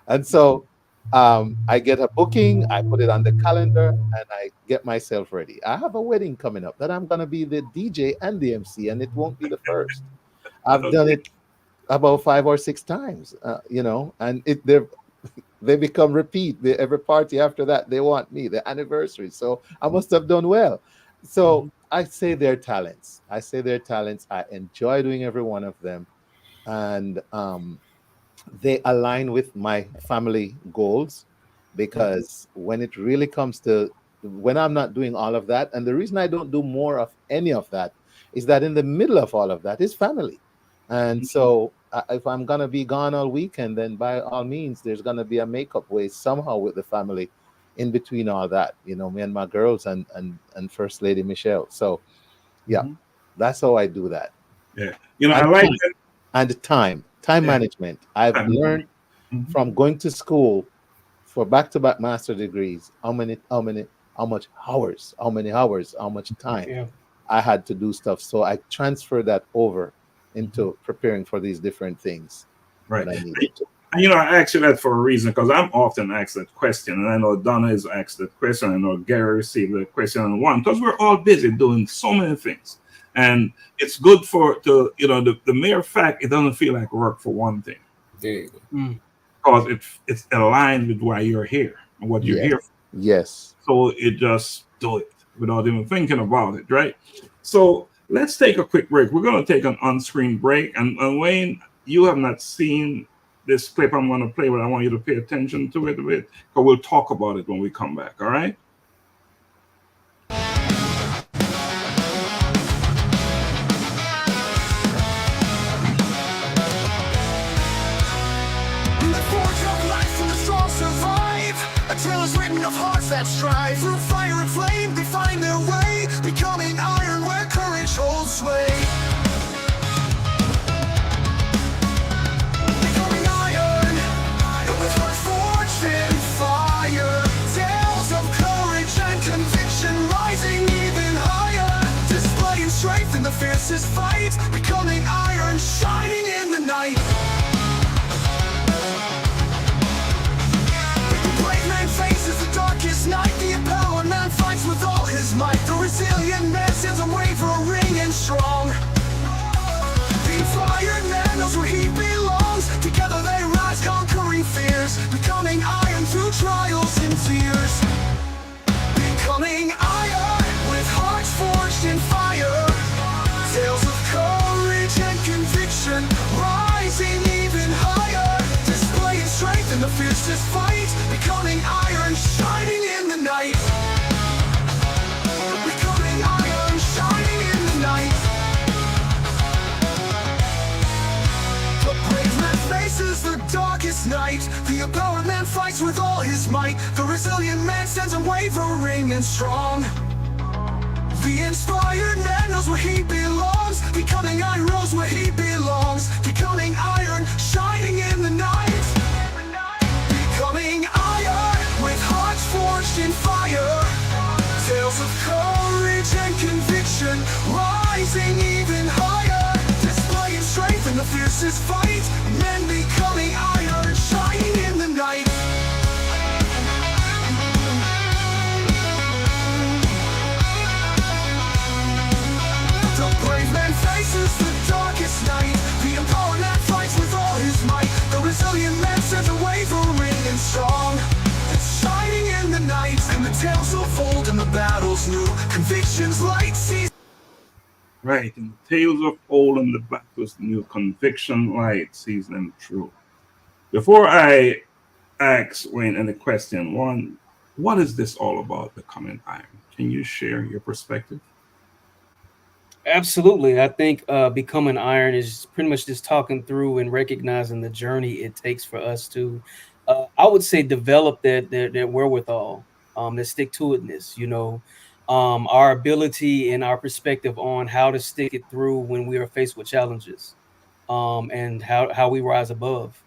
And so I get a booking, I put it on the calendar, and I get myself ready. I have a wedding coming up that I'm going to be the DJ and the MC, and it won't be the first. I've done it about 5 or 6 times, and they become repeat. Every party after that, they want me, the anniversary. So I must have done well. So I say they're talents. I enjoy doing every one of them. And they align with my family goals, because when it really comes to when I'm not doing all of that, and the reason I don't do more of any of that is that in the middle of all of that is family. And so if I'm going to be gone all weekend, then by all means, there's going to be a makeup way somehow with the family in between all that, me and my girls and First Lady Michelle. So, that's how I do that. Yeah. I like that. And time management. I've learned from going to school for back-to-back master degrees, how many hours, how much time I had to do stuff. So I transfer that over into preparing for these different things. Right. That I needed to. And I ask you that for a reason, because I'm often asked that question, and I know Donna has asked that question, I know Gary received the question on one, because we're all busy doing so many things. And it's good the mere fact it doesn't feel like work for one thing. There you go. Because it's aligned with why you're here and what you're here for. Yes. So it just do it without even thinking about it, right? So let's take a quick break. We're going to take an on-screen break. And Wayne, you have not seen this clip I'm going to play, but I want you to pay attention to it a bit, because we'll talk about it when we come back, all right? that strive. Through fire and flame, they find their way, becoming iron where courage holds sway. Becoming iron, with heart forged in fire. Tales of courage and conviction, rising even higher. Displaying strength in the fiercest fight, becoming iron, shining in the night. Faces the darkest night. The empowered man fights with all his might. The resilient man stands unwavering and strong. The inspired man knows where he belongs. Together they rise, conquering fears, becoming iron through trials and fears. Becoming iron with hearts forged in fire. Tales of courage and conviction, rising even higher. Displaying strength in the fiercest fight, becoming iron, shining in the night. Becoming iron, shining in the night. The brave man faces the darkest night. The empowered man fights with all his might. The resilient man stands unwavering and strong. The inspired man knows where he belongs. Becoming iron, knows where he belongs. Becoming iron, shining in the night. Becoming iron, with hearts forged in fire. Tales of courage and conviction, rising even higher. Displaying strength in the fiercest fight. Men becoming iron, shining in the night. The brave man faces the darkest night. The empowered man fights with all his might. The resilient man stands unwavering and strong. It's shining in the night. And the tales of old and the battles new. Convictions light sees. Right, in the tales of old and the battles new, conviction light sees them through. Before I ask Wayne any question, one, what is this all about, becoming iron? Can you share your perspective? Absolutely. I think becoming iron is pretty much just talking through and recognizing the journey it takes for us to, I would say, develop that wherewithal, that stick-to-itness, our ability and our perspective on how to stick it through when we are faced with challenges, and how we rise above,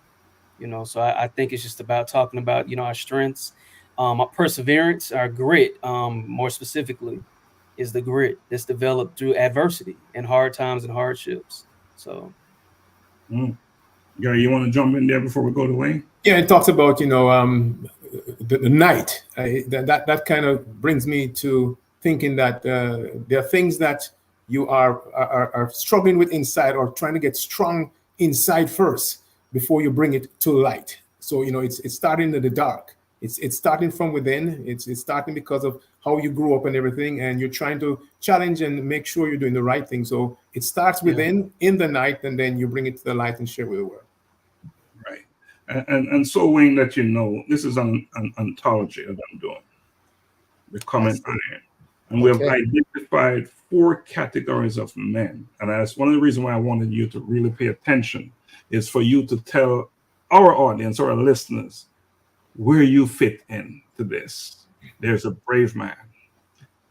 So I think it's just about talking about, our strengths, our perseverance, our grit, more specifically. Is the grit that's developed through adversity and hard times and hardships. So, Gary, you want to jump in there before we go to Wayne? Yeah, it talks about the night. That kind of brings me to thinking that there are things that you are struggling with inside, or trying to get strong inside first before you bring it to light. So it's starting in the dark. It's starting from within. It's starting because of how you grew up and everything, and you're trying to challenge and make sure you're doing the right thing. So it starts within, in the night, and then you bring it to the light and share with the world. Right. And so, Wayne, that this is an anthology that I'm doing, Becoming Iron. And we have identified 4 categories of men. And that's one of the reasons why I wanted you to really pay attention, is for you to tell our audience, or our listeners, where you fit into this. There's a brave man,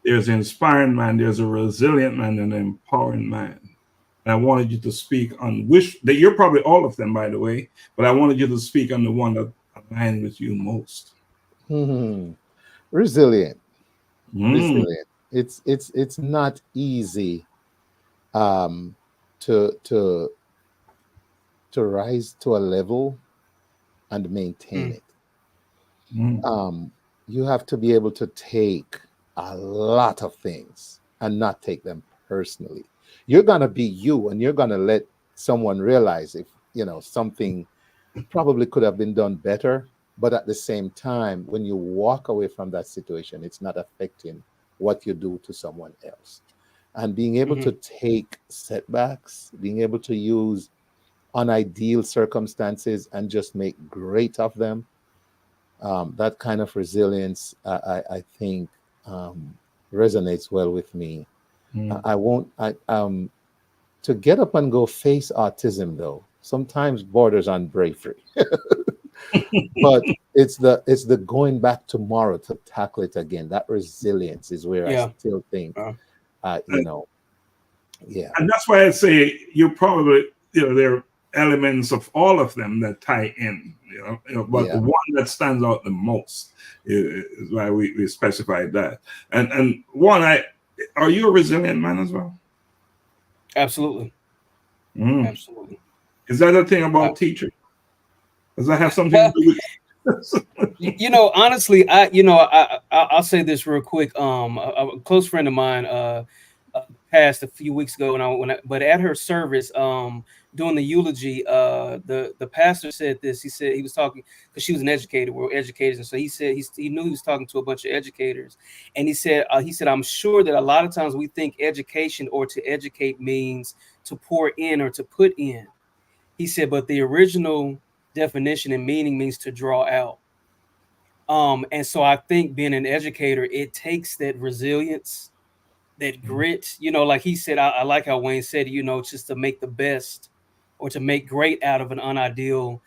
there's an inspiring man, there's a resilient man, and an empowering man. And I wanted you to speak on that you're probably all of them, by the way, but I wanted you to speak on the one that aligned with you most. Resilient. Resilient. It's not easy to rise to a level and maintain it. You have to be able to take a lot of things and not take them personally. You're going to be you, and you're going to let someone realize if something probably could have been done better, but at the same time, when you walk away from that situation, it's not affecting what you do to someone else. And being able to take setbacks, being able to use unideal circumstances and just make great of them, that kind of resilience, I think, resonates well with me. To get up and go face autism, though, sometimes borders on bravery. But it's the going back tomorrow to tackle it again. That resilience is where Yeah. I still think, yeah. And that's why I say you probably, there are elements of all of them that tie in, but the one that stands out the most is why we specified that. And Juan, are you a resilient man as well? Absolutely. Absolutely. Is that a thing about teaching? Does that have something to do with honestly, I'll say this real quick. A close friend of mine passed a few weeks ago, but at her service, during the eulogy, the pastor said this. He said he was talking because she was an educator. We're educators, and so he said he knew he was talking to a bunch of educators, and he said I'm sure that a lot of times we think education or to educate means to pour in or to put in. He said, but the original definition and meaning means to draw out. And so I think being an educator, it takes that resilience, that grit, like he said, I like how Wayne said, just to make the best or to make great out of an unideal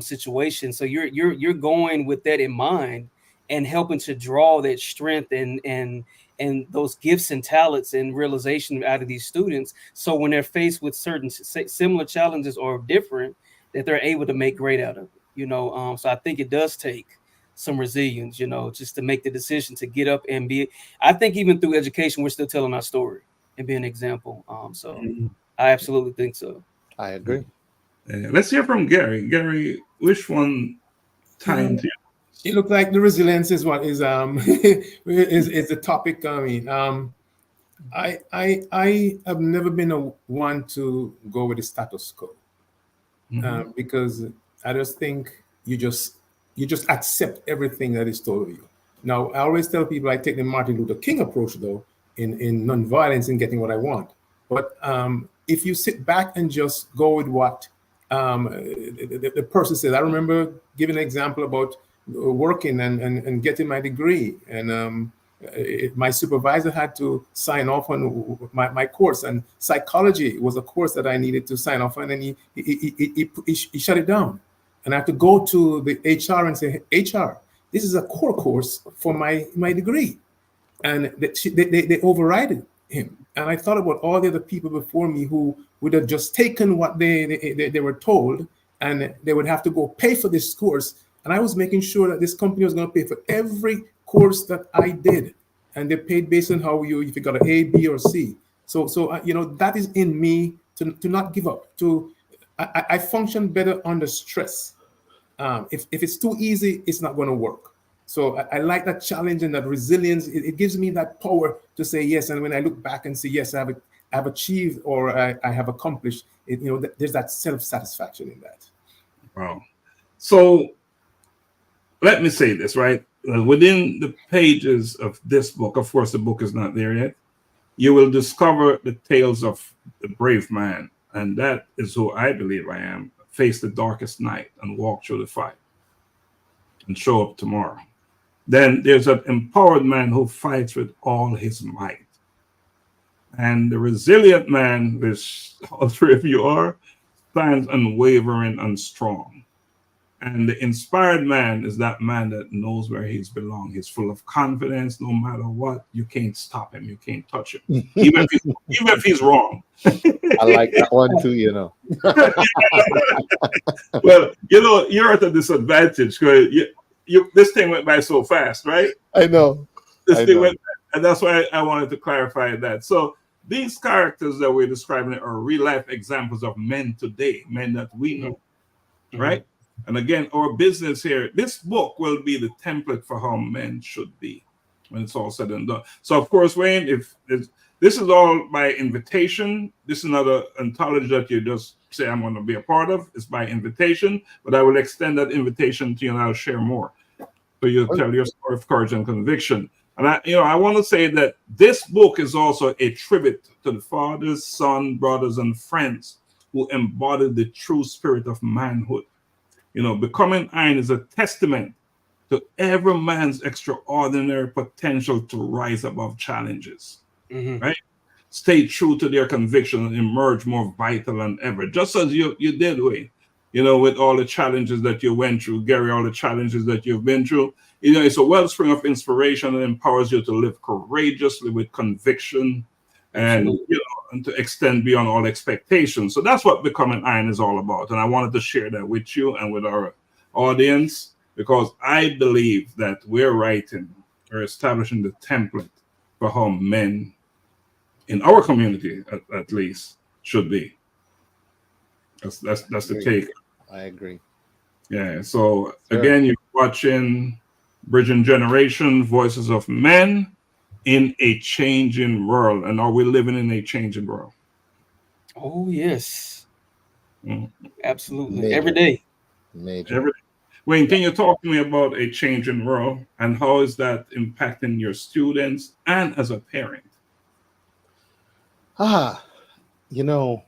situation. So you're going with that in mind and helping to draw that strength and those gifts and talents and realization out of these students. So when they're faced with certain similar challenges or different, that they're able to make great out of it, so I think it does take some resilience, just to make the decision to get up and be. I think even through education, we're still telling our story and being an example. So I absolutely think so. I agree. Let's hear from Gary. Gary, which one timed you? It looks like the resilience is what is is the topic. I mean, I have never been a one to go with the status quo. Because I just think you just accept everything that is told of you. Now, I always tell people I take the Martin Luther King approach, though, in nonviolence and getting what I want. But if you sit back and just go with what the person says, I remember giving an example about working and getting my degree, and my supervisor had to sign off on my course, and psychology was a course that I needed to sign off on, and he shut it down. And I had to go to the HR and say, HR, this is a core course for my degree. And they overrided him. And I thought about all the other people before me who would have just taken what they were told, and they would have to go pay for this course. And I was making sure that this company was going to pay for every course that I did, and they paid based on if you got an A, B, or C. So that is in me to not give up. I function better under stress. If it's too easy, it's not going to work. So I like that challenge and that resilience. It gives me that power to say yes. And when I look back and say yes, I have achieved or I have accomplished it. There's that self-satisfaction in that. Wow. So let me say this, right? Within the pages of this book, of course, the book is not there yet, you will discover the tales of the brave man. And that is who I believe I am. Face the darkest night and walk through the fire and show up tomorrow. Then there's an empowered man who fights with all his might. And the resilient man, which all three of you are, stands unwavering and strong. And the inspired man is that man that knows where he's belong. He's full of confidence. No matter what, you can't stop him. You can't touch him, even if he's wrong. I like that one too. Well, you're at a disadvantage because this thing went by so fast, right? I know. Went by, and that's why I wanted to clarify that. So these characters that we're describing are real life examples of men today, men that we know, right? And again, our business here, this book will be the template for how men should be when it's all said and done. So, of course, Wayne, if this is all by invitation, this is not an anthology that you just say, I'm going to be a part of. It's by invitation, but I will extend that invitation to you and I'll share more. So you'll tell your story of courage and conviction. And I want to say that this book is also a tribute to the fathers, sons, brothers, and friends who embodied the true spirit of manhood. Becoming Iron is a testament to every man's extraordinary potential to rise above challenges, right? Stay true to their conviction and emerge more vital than ever, just as you did, Wayne. with all the challenges that you went through, Gary, all the challenges that you've been through. It's a wellspring of inspiration and empowers you to live courageously with conviction and, Absolutely. and to extend beyond all expectations. So that's what Becoming Iron is all about. And I wanted to share that with you and with our audience, because I believe that we're establishing the template for how men in our community, at least, should be. That's the take. I agree. Yeah. So Sure. again, you're watching Bridging Generation, Voices of Men in a Changing World. And are we living in a changing world? Oh yes, Mm. absolutely. Major. Every day. Major. Wayne, can you talk to me about a changing world and how is that impacting your students and as a parent? You know,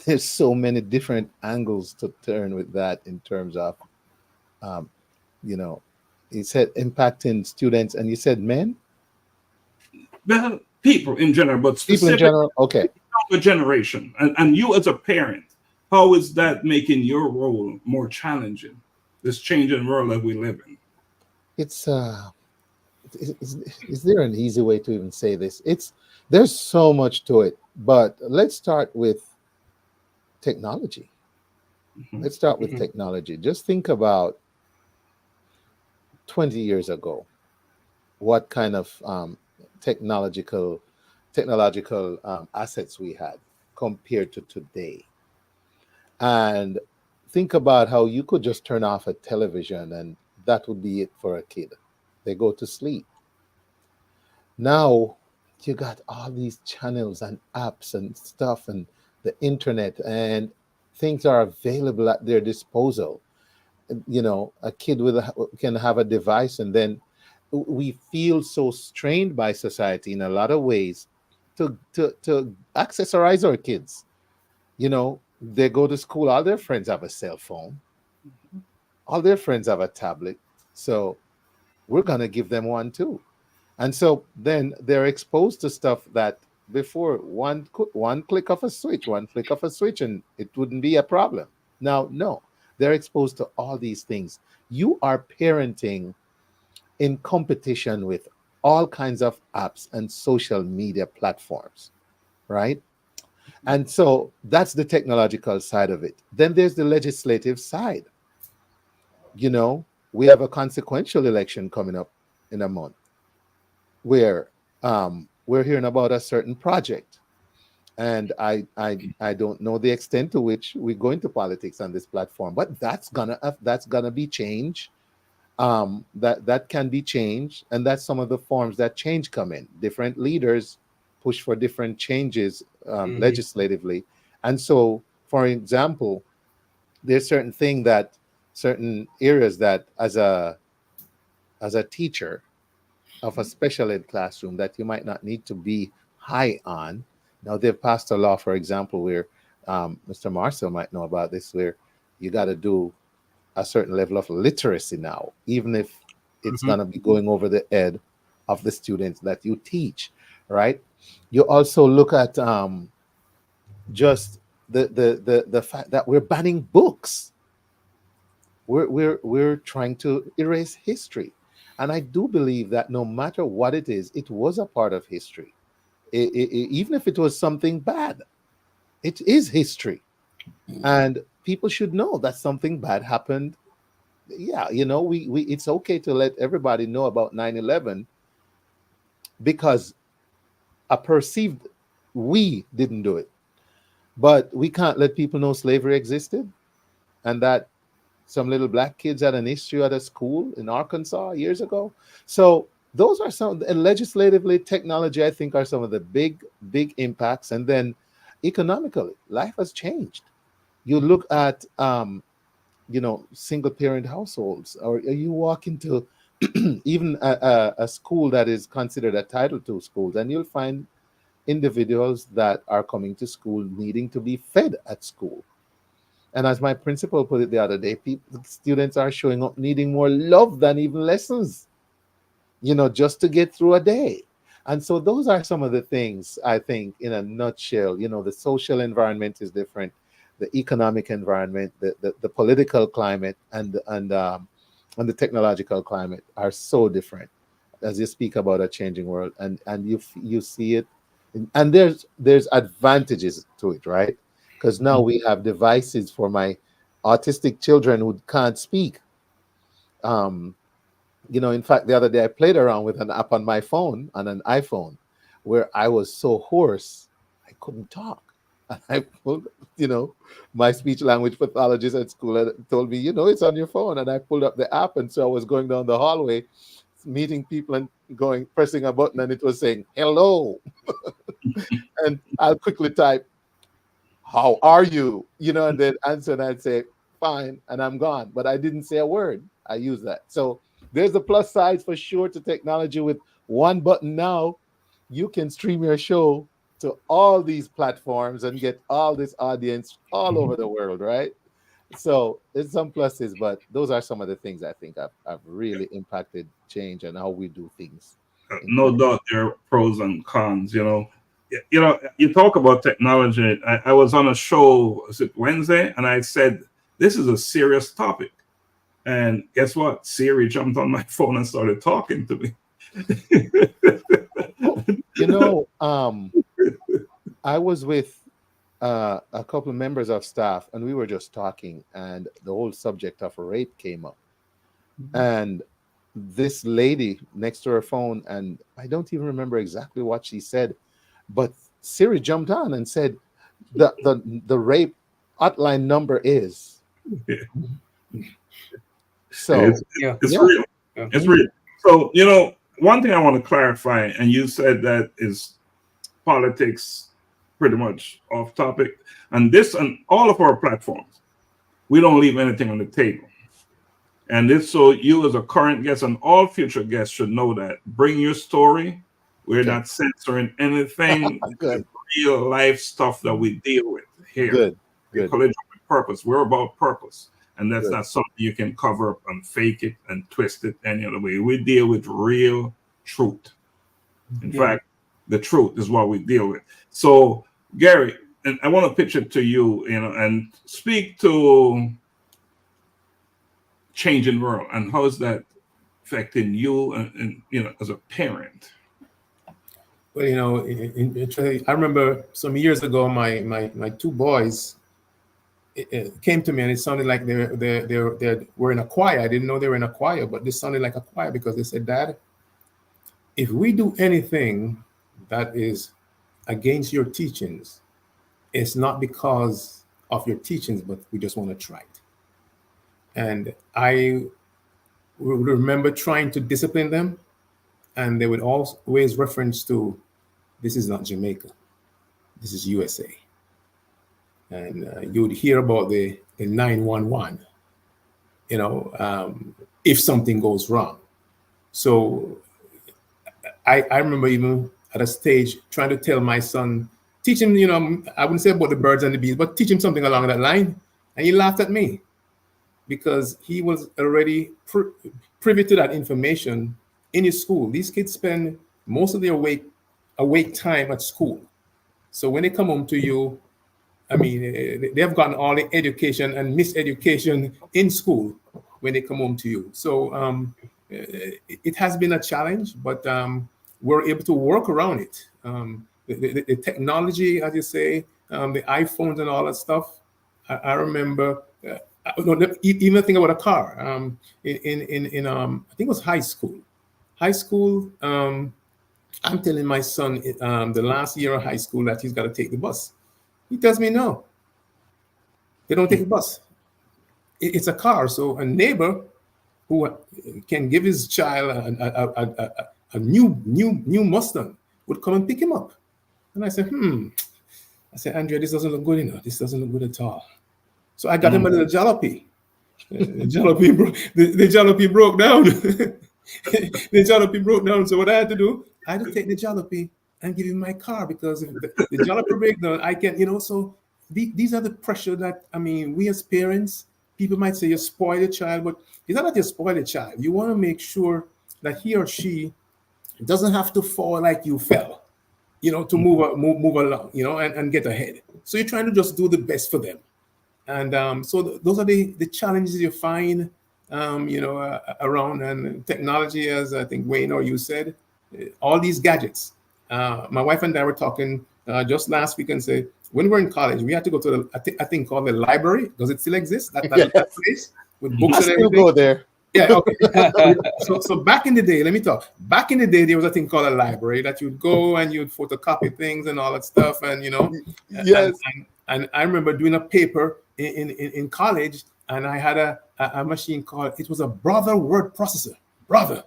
there's so many different angles to turn with that in terms of, um, you know, you said impacting students and you said men? Well, people in general, but People in specifically general? Okay. younger generation. And you as a parent, how is that making your role more challenging, this changing world that we live in? It's, is there an easy way to even say this? There's so much to it, but let's start with technology. Mhm. Let's start with Mhm. technology. Just think about 20 years ago, what kind of technological assets we had compared to today. And think about how you could just turn off a television and that would be it for a kid. They go to sleep. Now you got all these channels and apps and stuff and the internet, and things are available at their disposal. A kid can have a device, and then we feel so strained by society in a lot of ways to accessorize our kids. They go to school, all their friends have a cell phone, all their friends have a tablet, so we're going to give them one too. And so then they're exposed to stuff that before one click of a switch, and it wouldn't be a problem. Now, no, they're exposed to all these things. You are parenting in competition with all kinds of apps and social media platforms, right? And so that's the technological side of it. Then there's the legislative side. We have a consequential election coming up in a month where we're hearing about a certain project. And I don't know the extent to which we go into politics on this platform, but that's gonna be change. That can be changed, and that's some of the forms that change come in. Different leaders push for different changes legislatively, and so, for example, there's certain areas that as a teacher of a special ed classroom that you might not need to be high on. Now, they've passed a law, for example, where Mr. Marcel might know about this, where you got to do a certain level of literacy now, even if it's Mhm. going to be going over the head of the students that you teach, right? You also look at just the fact that we're banning books. We're trying to erase history. And I do believe that no matter what it was a part of history. Even if it was something bad, it is history. And people should know that something bad happened. Yeah, we it's okay to let everybody know about 9/11 because a perceived we didn't do it. But we can't let people know slavery existed and that some little black kids had an issue at a school in Arkansas years ago. So those are some, and legislatively, technology, I think, are some of the big impacts. And then economically, life has changed. You look at, single parent households, or you walk into even a school that is considered a Title II school, and you'll find individuals that are coming to school needing to be fed at school. And as my principal put it the other day, students are showing up needing more love than even lessons, just to get through a day. And so those are some of the things I think in a nutshell. The social environment is different. the economic environment, the political climate, and the technological climate are so different as you speak about a changing world, and you see it, and there's advantages to it, right? Because now we have devices for my autistic children who can't speak. In fact, the other day I played around with an app on my phone, on an iPhone, where I was so hoarse I couldn't talk. And I pulled, my speech language pathologist at school told me, it's on your phone. And I pulled up the app, and so I was going down the hallway, meeting people and pressing a button, and it was saying hello. And I'll quickly type, how are you? And then answer, and I'd say fine, and I'm gone. But I didn't say a word. I use that. So there's the plus side for sure to technology. With one button now, you can stream your show to all these platforms and get all this audience all over the world, right? So there's some pluses, but those are some of the things I think have really impacted change and how we do things. No doubt there are pros and cons. You talk about technology. I was on a show, was it Wednesday, and I said, this is a serious topic. And guess what? Siri jumped on my phone and started talking to me. I was with a couple of members of staff, and we were just talking, and the whole subject of rape came up. And this lady next to her phone, and I don't even remember exactly what she said, but Siri jumped on and said, the rape hotline number is. So it's real. Yeah. It's real. So, one thing I want to clarify, and you said that is politics pretty much off topic, and this and all of our platforms, we don't leave anything on the table. And this, so you as a current guest and all future guests should know that. Bring your story. We're not censoring anything. Good. Real life stuff that we deal with here. Good. Collision with purpose. We're about purpose. And that's not something you can cover up and fake it and twist it any other way. We deal with real truth. In fact, the truth is what we deal with. So, Gary, and I want to pitch it to you, and speak to changing world and how is that affecting you and as a parent. Well, I remember some years ago, my two boys it came to me, and it sounded like they were in a choir. I didn't know they were in a choir, but this sounded like a choir because they said, Dad, if we do anything that is against your teachings, it's not because of your teachings, but we just want to try it. And I remember trying to discipline them, and they would always reference to, this is not Jamaica, this is USA. And you would hear about the 911, if something goes wrong. So I remember even at a stage trying to tell my son, teach him, I wouldn't say about the birds and the bees, but teach him something along that line. And he laughed at me because he was already privy to that information in his school. These kids spend most of their awake time at school. So when they come home to you, I mean, they have gotten all the education and miseducation in school when they come home to you. So it has been a challenge, but we're able to work around it. The technology, as you say, the iPhones and all that stuff. I remember, even think about a car. In I think it was high school. I'm telling my son the last year of high school that he's got to take the bus. He tells me no. They don't take the bus. It's a car. So a neighbor who can give his child a new Mustang would come and pick him up. And I said, I said, Andrea, this doesn't look good enough. This doesn't look good at all. So I got him a little jalopy. The jalopy broke down. The jalopy broke down. So what I had to do, I had to take the jalopy and give him my car, because if the jalopy break down, I can, so these are the pressure that, I mean, we as parents, people might say you spoil a child, but it's not that you spoil a child. You want to make sure that he or she doesn't have to fall like you fell, to move along, and get ahead. So you're trying to just do the best for them. And those are the challenges you find, around, and technology, as I think Wayne or you said, all these gadgets. My wife and I were talking just last week and say, when we're in college, we had to go to I think called the library. Does it still exist? That Yes. place with books I and still everything. go there. Yeah, okay. So back in the day, let me talk. Back in the day, there was a thing called a library that you'd go and you'd photocopy things and all that stuff, and Yes. and I remember doing a paper in college, and I had a machine called, it was a Brother word processor, Brother,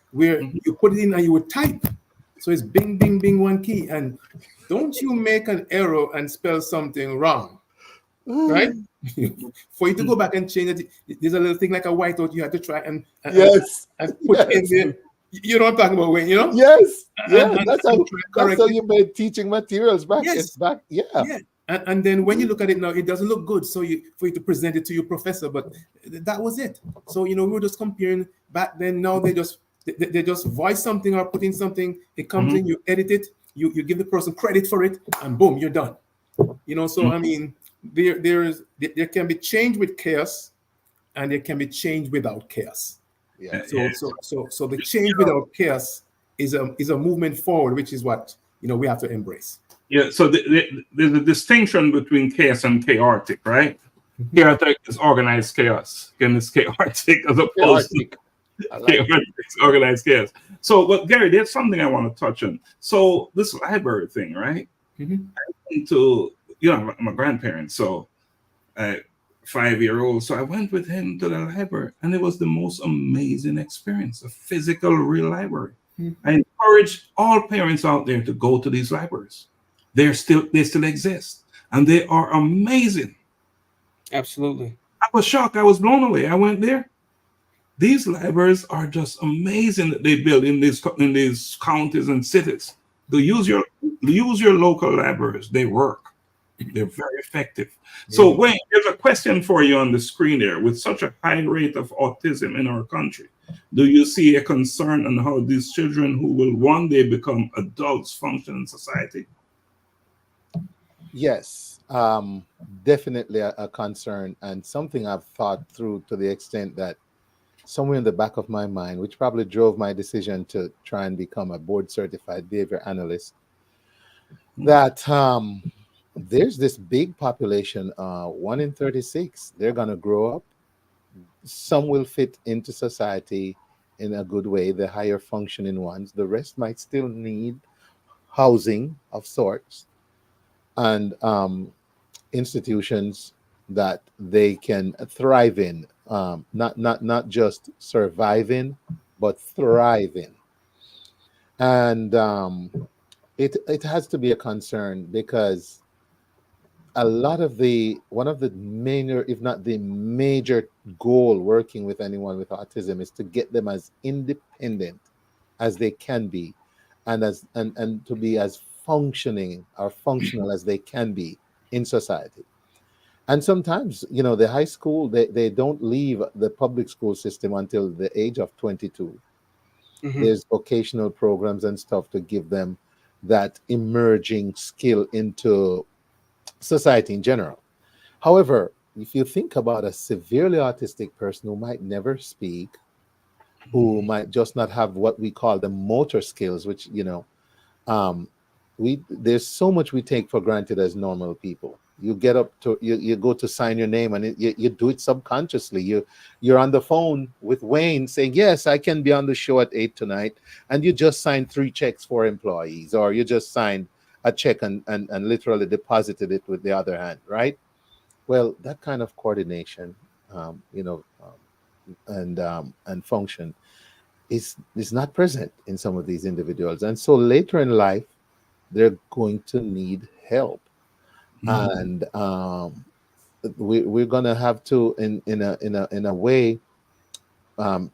where you put it in and you would type. So it's bing, bing, bing, one key, and don't you make an error and spell something wrong, right? For you to go back and change it, there's a little thing like a whiteout you have to try and Yes. and put in there. You know what I'm talking about, Wayne? Yes. Yeah. And That's try how. to That's correct how it. you made teaching materials back. Yes. Back. Yeah. Yeah. And then when you look at it now, it doesn't look good. So for you to present it to your professor, but that was it. So we were just comparing back then. Now they just voice something or put in something. It comes in, you edit it, you give the person credit for it, and boom, you're done. So I mean, there can be change with chaos, and there can be change without chaos. Yeah. So the change without chaos is a movement forward, which is what we have to embrace. Yeah, so there's a distinction between chaos and chaotic, right? Chaotic is organized chaos, and it's chaotic as opposed to chaotic organized chaos. So, but Gary, there's something I want to touch on. So this library thing, right? I went to, I'm a grandparent, so 5-year-old. So I went with him to the library, and it was the most amazing experience, a physical, real library. I encourage all parents out there to go to these libraries. They still exist, and they are amazing. Absolutely. I was shocked. I was blown away. I went there. These libraries are just amazing that they build in these counties and cities. To use your local libraries. They work. They're very effective. So Wayne, there's a question for you on the screen there. With such a high rate of autism in our country, do you see a concern on how these children who will one day become adults function in society? Yes, definitely a concern, and something I've thought through to the extent that somewhere in the back of my mind, which probably drove my decision to try and become a board certified behavior analyst, that there's this big population, 1 in 36, they're going to grow up. Some will fit into society in a good way, the higher functioning ones. The rest might still need housing of sorts, and institutions that they can thrive in, not just survive in, but thrive in. And it has to be a concern, because a lot of one of the major, if not the major goal working with anyone with autism, is to get them as independent as they can be, and to be as functional as they can be in society. And sometimes, the high school, they don't leave the public school system until the age of 22. There's vocational programs and stuff to give them that emerging skill into society in general. However, if you think about a severely autistic person who might never speak, who might just not have what we call the motor skills, which, there's so much we take for granted as normal people. You get up to you go to sign your name, and you do it subconsciously. You're on the phone with Wayne saying, yes, I can be on the show at 8 tonight, and you just signed 3 checks for employees, or you just signed a check and literally deposited it with the other hand, right? Well, that kind of coordination, and function is not present in some of these individuals, and so later in life they're going to need help. And we're going to have to, in a way,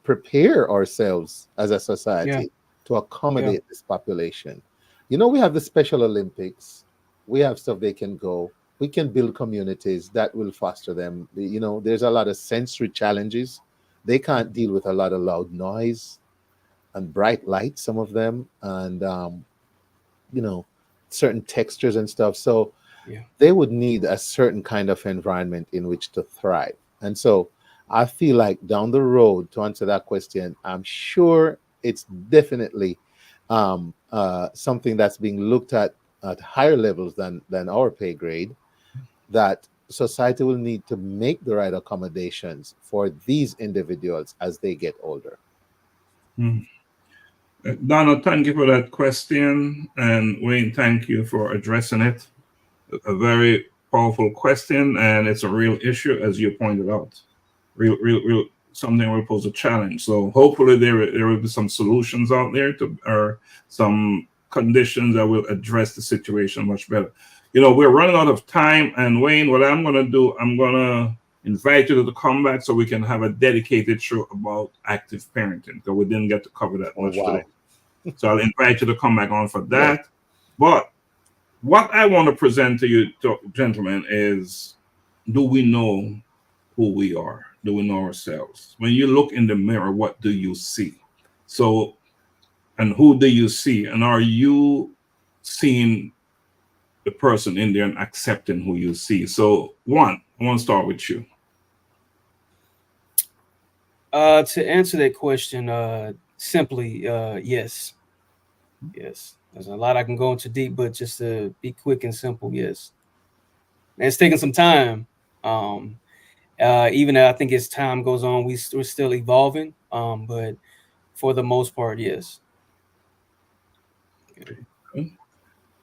prepare ourselves as a society to accommodate this population. We have the Special Olympics. We have stuff they can go. We can build communities that will foster them. There's a lot of sensory challenges. They can't deal with a lot of loud noise and bright light, some of them, and certain textures and stuff. So Yeah. they would need a certain kind of environment in which to thrive. And so I feel like down the road, to answer that question, I'm sure it's definitely something that's being looked at higher levels than our pay grade, that society will need to make the right accommodations for these individuals as they get older. Donald, thank you for that question. And Wayne, thank you for addressing it. A very powerful question, and it's a real issue, as you pointed out. Real something will pose a challenge. So hopefully there will be some solutions out there or some conditions that will address the situation much better. We're running out of time, and Wayne, what I'm going to do, I'm going to invite you to come back so we can have a dedicated show about active parenting, because we didn't get to cover that much today. So I'll invite you to come back on for that. Yeah. But what I want to present to you, gentlemen, is, do we know who we are? Do we know ourselves? When you look in the mirror, what do you see? So, and who do you see? And are you seeing the person in there and accepting who you see? So, Juan, I want to start with you. To answer that question, simply, yes. Yes. There's a lot I can go into deep, but just to be quick and simple, yes. And it's taking some time. Even I think as time goes on, we're still evolving. But for the most part, yes. Okay.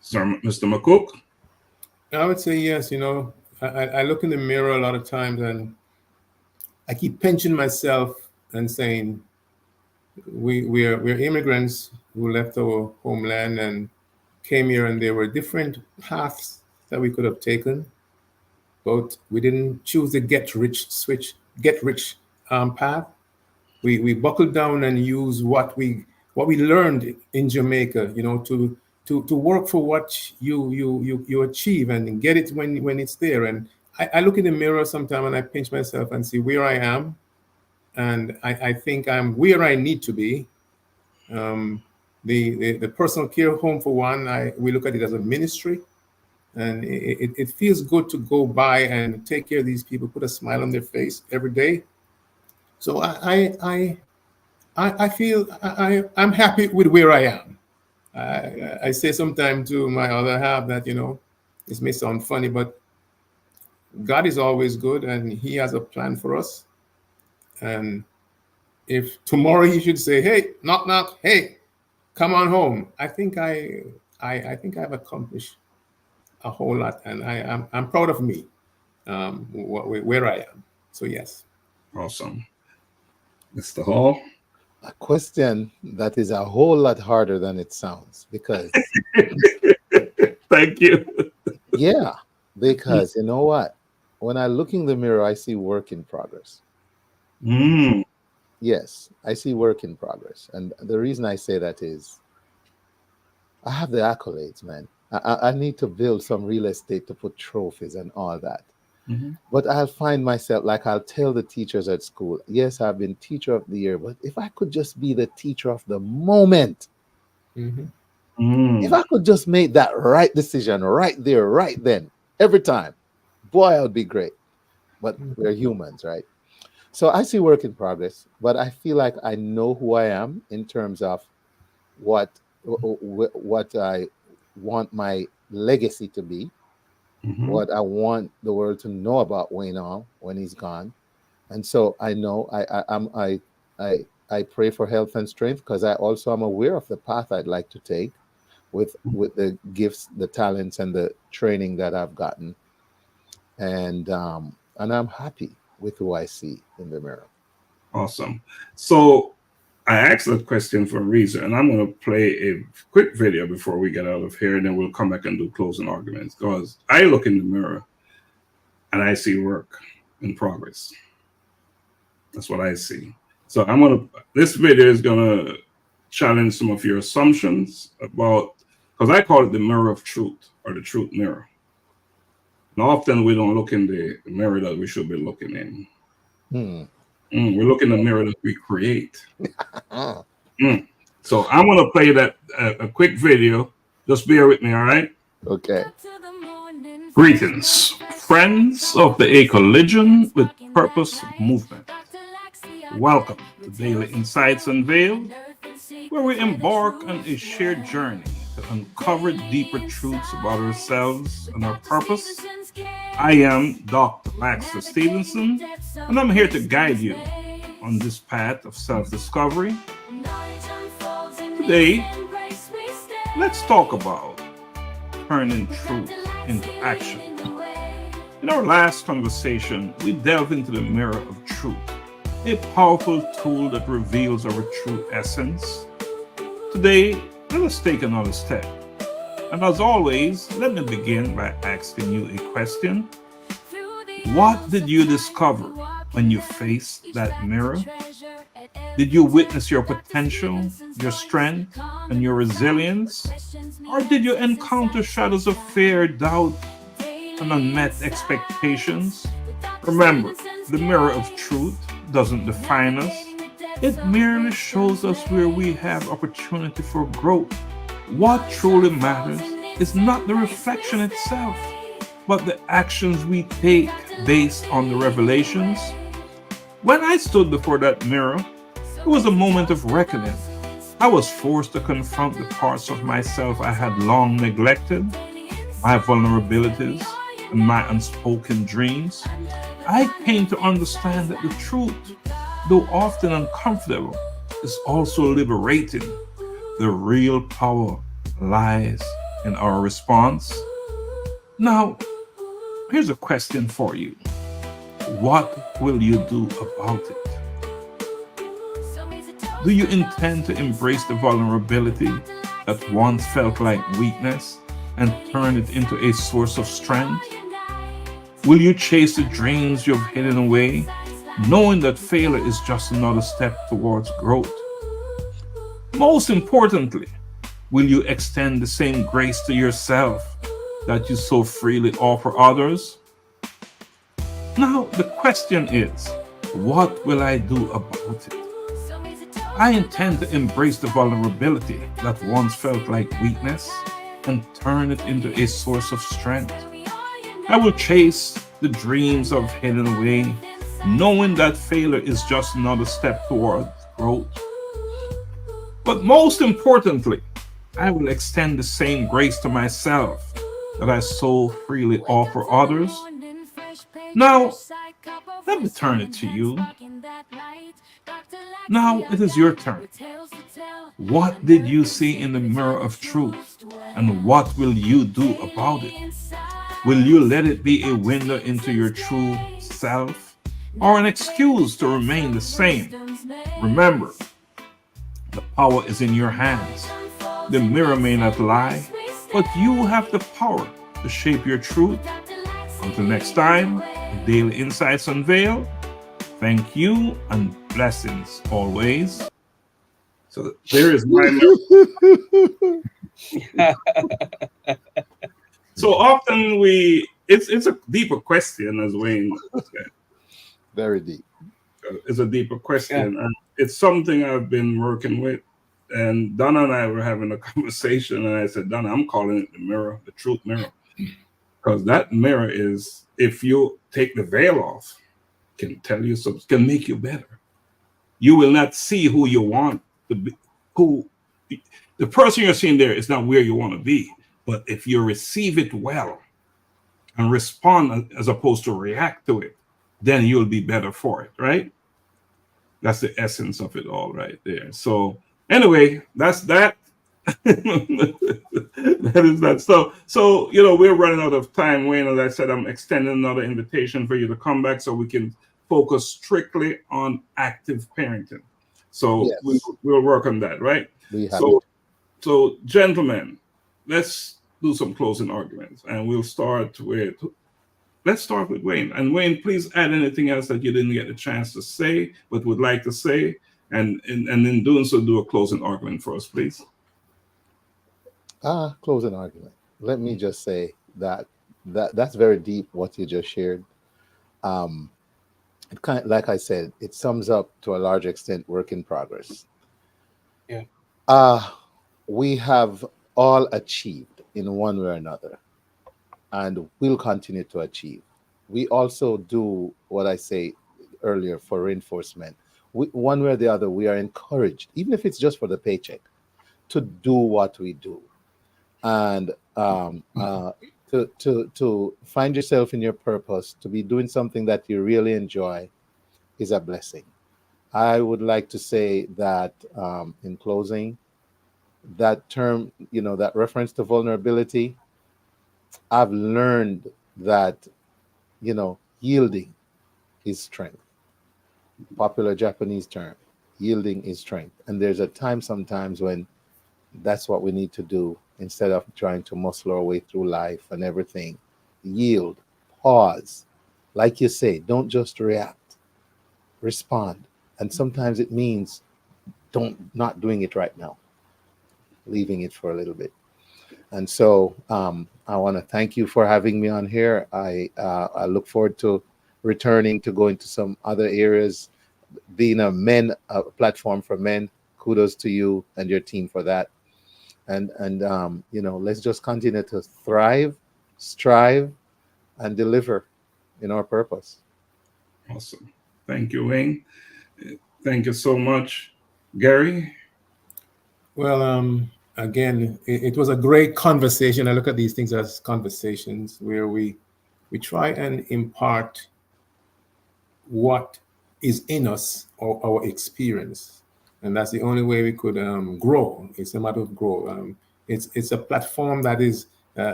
Sir, Mr. McCook? I would say yes. I look in the mirror a lot of times and I keep pinching myself and saying, we're immigrants who left our homeland and came here, and there were different paths that we could have taken, but we didn't choose the get rich path. We buckled down and used what we learned in Jamaica, to work for what you achieve and get it when it's there. And I look in the mirror sometimes and I pinch myself and see where I am, and I think I'm where I need to be. The personal care home, for one, we look at it as a ministry, and it feels good to go by and take care of these people, put a smile on their face every day. So I feel I'm happy with where I am. I say sometimes to my other half that, this may sound funny, but God is always good and He has a plan for us. And if tomorrow He should say, "Hey, knock, knock, hey, come on home," I think I've accomplished a whole lot, and I'm proud of me, where I am. So yes. Awesome. Mr. Hall? A question that is a whole lot harder than it sounds, because thank you. Yeah, because you know what? When I look in the mirror, I see work in progress. Yes, I see work in progress. And the reason I say that is I have the accolades, man. I need to build some real estate to put trophies and all that. Mm-hmm. But I'll find myself, like I'll tell the teachers at school, yes, I've been teacher of the year, but if I could just be the teacher of the moment, if I could just make that right decision right there, right then, every time, boy, I would be great. But we're humans, right? So I see work in progress, but I feel like I know who I am in terms of what I want my legacy to be, what I want the world to know about Wayne All when he's gone. And so I know I pray for health and strength, because I also am aware of the path I'd like to take with the gifts, the talents, and the training that I've gotten. And I'm happy with who I see in the mirror. Awesome. So I asked that question for a reason, and I'm going to play a quick video before we get out of here, and then we'll come back and do closing arguments, because I look in the mirror and I see work in progress. That's what I see. So this video is going to challenge some of your assumptions about, because I call it the mirror of truth, or the truth mirror. And often we don't look in the mirror that we should be looking in. We look in the mirror that we create. So I'm going to play that a quick video. Just bear with me, all right? Okay. Greetings, friends of the Ecologian with Purpose movement. Welcome to Daily Insights Unveiled, where we embark on a shared journey to uncover deeper truths about ourselves and our purpose. I am Dr. Laxley Stephenson, and I'm here to guide you on this path of self-discovery. Today, let's talk about turning truth into action. In our last conversation, we delved into the mirror of truth, a powerful tool that reveals our true essence. Today, let us take another step. And as always, let me begin by asking you a question. What did you discover when you faced that mirror? Did you witness your potential, your strength, and your resilience? Or did you encounter shadows of fear, doubt, and unmet expectations? Remember, the mirror of truth doesn't define us. It merely shows us where we have opportunity for growth. What truly matters is not the reflection itself, but the actions we take based on the revelations. When I stood before that mirror, it was a moment of reckoning. I was forced to confront the parts of myself I had long neglected, my vulnerabilities, and my unspoken dreams. I came to understand that the truth, though often uncomfortable, is also liberating. The real power lies in our response. Now, here's a question for you. What will you do about it? Do you intend to embrace the vulnerability that once felt like weakness and turn it into a source of strength? Will you chase the dreams you've hidden away, knowing that failure is just another step towards growth? Most importantly, will you extend the same grace to yourself that you so freely offer others? Now, the question is, what will I do about it? I intend to embrace the vulnerability that once felt like weakness and turn it into a source of strength. I will chase the dreams I've hidden away, knowing that failure is just another step toward growth. But most importantly, I will extend the same grace to myself that I so freely offer others. Now, let me turn it to you. Now it is your turn. What did you see in the mirror of truth, and what will you do about it? Will you let it be a window into your true self, or an excuse to remain the same? Remember, the power is in your hands. The mirror may not lie, but you have the power to shape your truth. Until next time, Daily Insights Unveiled. Thank you and blessings always. So there is my So often it's a deeper question, as Wayne said. Very deep. It's a deeper question, and it's something I've been working with. And Donna and I were having a conversation, and I said, Donna, I'm calling it the mirror, the truth mirror, because that mirror is, if you take the veil off, can tell you something, can make you better. You will not see who you want to be, the person you're seeing there is not where you want to be. But if you receive it well and respond as opposed to react to it, then you'll be better for it, right? That's the essence of it all right there. So anyway, that's that. That is that. So we're running out of time, Wayne. As I said, I'm extending another invitation for you to come back so we can focus strictly on active parenting. So Yes. we'll work on that, right? So gentlemen, let's do some closing arguments, and let's start with Wayne. And Wayne, please add anything else that you didn't get a chance to say but would like to say, and in doing so, do a closing argument for us, please. Closing argument. Let me just say that's very deep what you just shared. It kind of, like I said, it sums up to a large extent work in progress. Yeah. We have all achieved in one way or another. and will continue to achieve. We also do what I say earlier for reinforcement. One way or the other, we are encouraged, even if it's just for the paycheck, to do what we do, and to find yourself in your purpose, to be doing something that you really enjoy, is a blessing. I would like to say that in closing, that term, that reference to vulnerability, I've learned that, yielding is strength. Popular Japanese term, yielding is strength. And there's a time sometimes when that's what we need to do instead of trying to muscle our way through life and everything. Yield, pause. Like you say, don't just react, respond. And sometimes it means not doing it right now, leaving it for a little bit. And so I want to thank you for having me on here. I look forward to returning to go into some other areas, being a platform for men. Kudos to you and your team for that. And let's just continue to thrive, strive, and deliver in our purpose. Awesome. Thank you, Wayne. Thank you so much, Gary. Well, again, it was a great conversation. I look at these things as conversations where we try and impart what is in us or our experience, and that's the only way we could grow. It's a matter of grow. It's a platform that is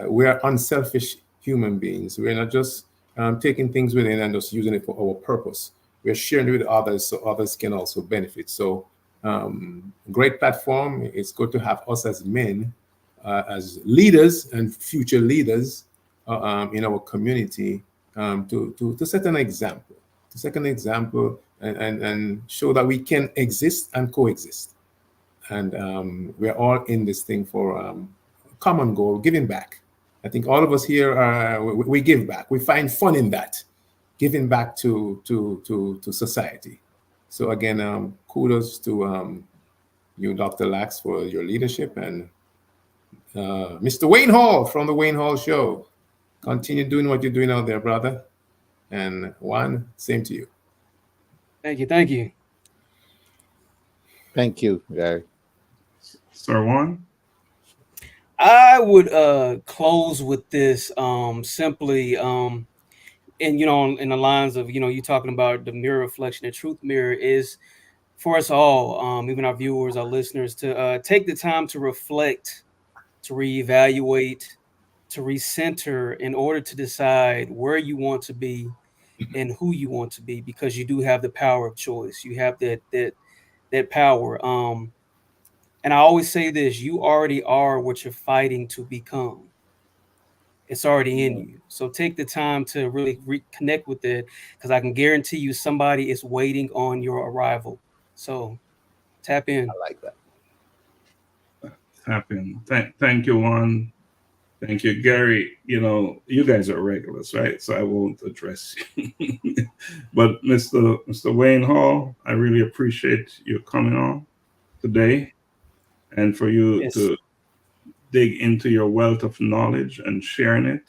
we are unselfish human beings. We're not just taking things within and just using it for our purpose. We're sharing it with others so others can also benefit. So great platform. It's good to have us as men, as leaders and future leaders in our community to set an example. To set an example and show that we can exist and coexist. And we're all in this thing for a common goal, giving back. I think all of us here, we give back. We find fun in that, giving back to society. So again, kudos to you, Dr. Lax, for your leadership, and Mr. Wayne Hall from the Wayne Hall Show. Continue doing what you're doing out there, brother. And Juan, same to you. Thank you. Thank you. Thank you, Gary. Sir Juan? I would close with this simply, and in the lines of you talking about the mirror reflection. The truth mirror is for us all, even our viewers, our listeners, to take the time to reflect, to reevaluate, to recenter in order to decide where you want to be and who you want to be, because you do have the power of choice. You have that power. And I always say this: you already are what you're fighting to become. It's already in you. So take the time to really reconnect with it, because I can guarantee you somebody is waiting on your arrival. So tap in. I like that. Tap in. Thank you, Juan. Thank you, Gary. You guys are regulars, right? So I won't address you. But Mr. Wayne Hall, I really appreciate you coming on today, and for you to dig into your wealth of knowledge and sharing it.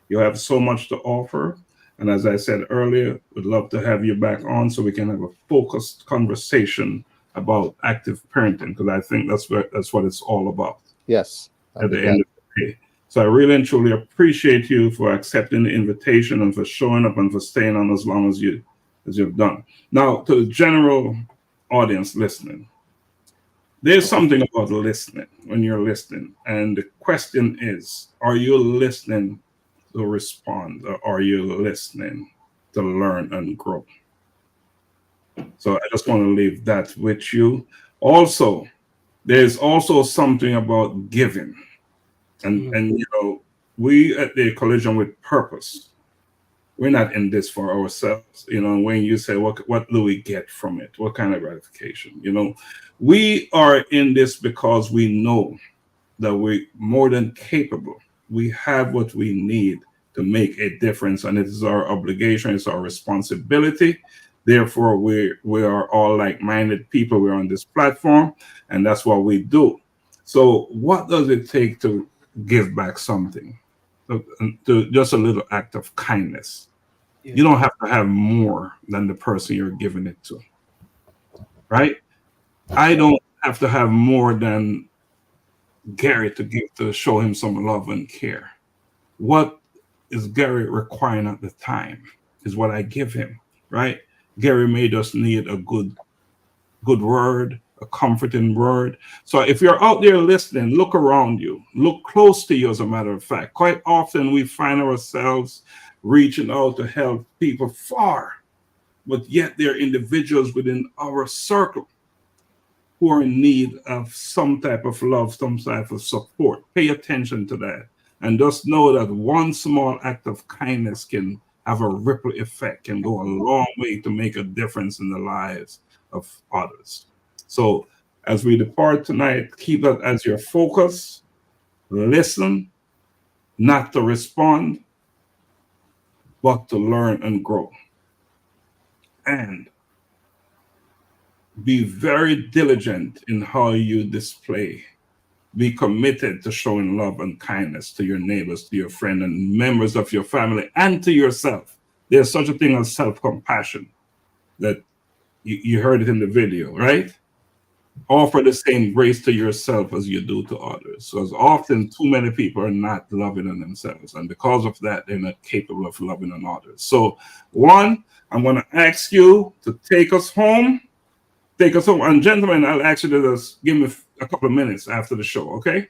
You have so much to offer. And as I said earlier, we'd love to have you back on so we can have a focused conversation about active parenting, because I think that's what it's all about. Yes. At the end of the day. So I really and truly appreciate you for accepting the invitation and for showing up and for staying on as long as you've done. Now, to the general audience listening, there's something about listening when you're listening. And the question is, are you listening to respond, or are you listening to learn and grow? So I just want to leave that with you. Also, there's also something about giving. And we at the Collision with Purpose, we're not in this for ourselves. When you say, what do we get from it? What kind of gratification? We are in this because we know that we're more than capable. We have what we need to make a difference, and it is our obligation, it's our responsibility. Therefore, we are all like-minded people. We're on this platform, and that's what we do. So what does it take to give back something? to just a little act of kindness. Yeah. You don't have to have more than the person you're giving it to, right? I don't have to have more than Gary to give to show him some love and care. What is Gary requiring at the time is what I give him, right? Gary may just need a good word, a comforting word. So if you're out there listening, look around you, look close to you. As a matter of fact, quite often we find ourselves reaching out to help people far, but yet there are individuals within our circle who are in need of some type of love, some type of support. Pay attention to that. And just know that one small act of kindness can have a ripple effect, can go a long way to make a difference in the lives of others. So as we depart tonight, keep that as your focus. Listen, not to respond, but to learn and grow. And be very diligent in how you display. Be committed to showing love and kindness to your neighbors, to your friends, and members of your family, and to yourself. There's such a thing as self-compassion that you heard it in the video, right? Offer the same grace to yourself as you do to others. So as often, too many people are not loving on themselves. And because of that, they're not capable of loving on others. So one, I'm going to ask you to take us home. Take us home. And gentlemen, I'll ask you to just give me a couple of minutes after the show, okay?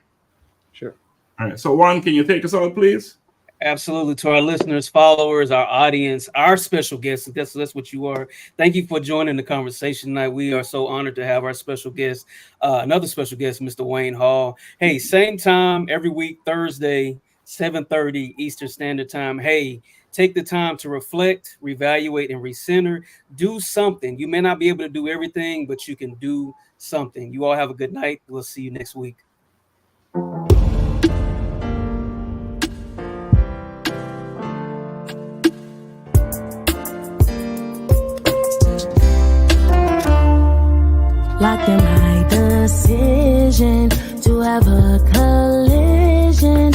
Sure. All right. So Juan, can you take us out, please? Absolutely. To our listeners, followers, our audience, our special guests, that's what you are. Thank you for joining the conversation tonight. We are so honored to have our special guest, another special guest, Mr. Wayne Hall. Hey, same time every week, Thursday, 7:30 Eastern Standard Time. Hey, take the time to reflect, reevaluate, and recenter. Do something. You may not be able to do everything, but you can do something. You all have a good night. We'll see you next week. Like in my decision to have a collision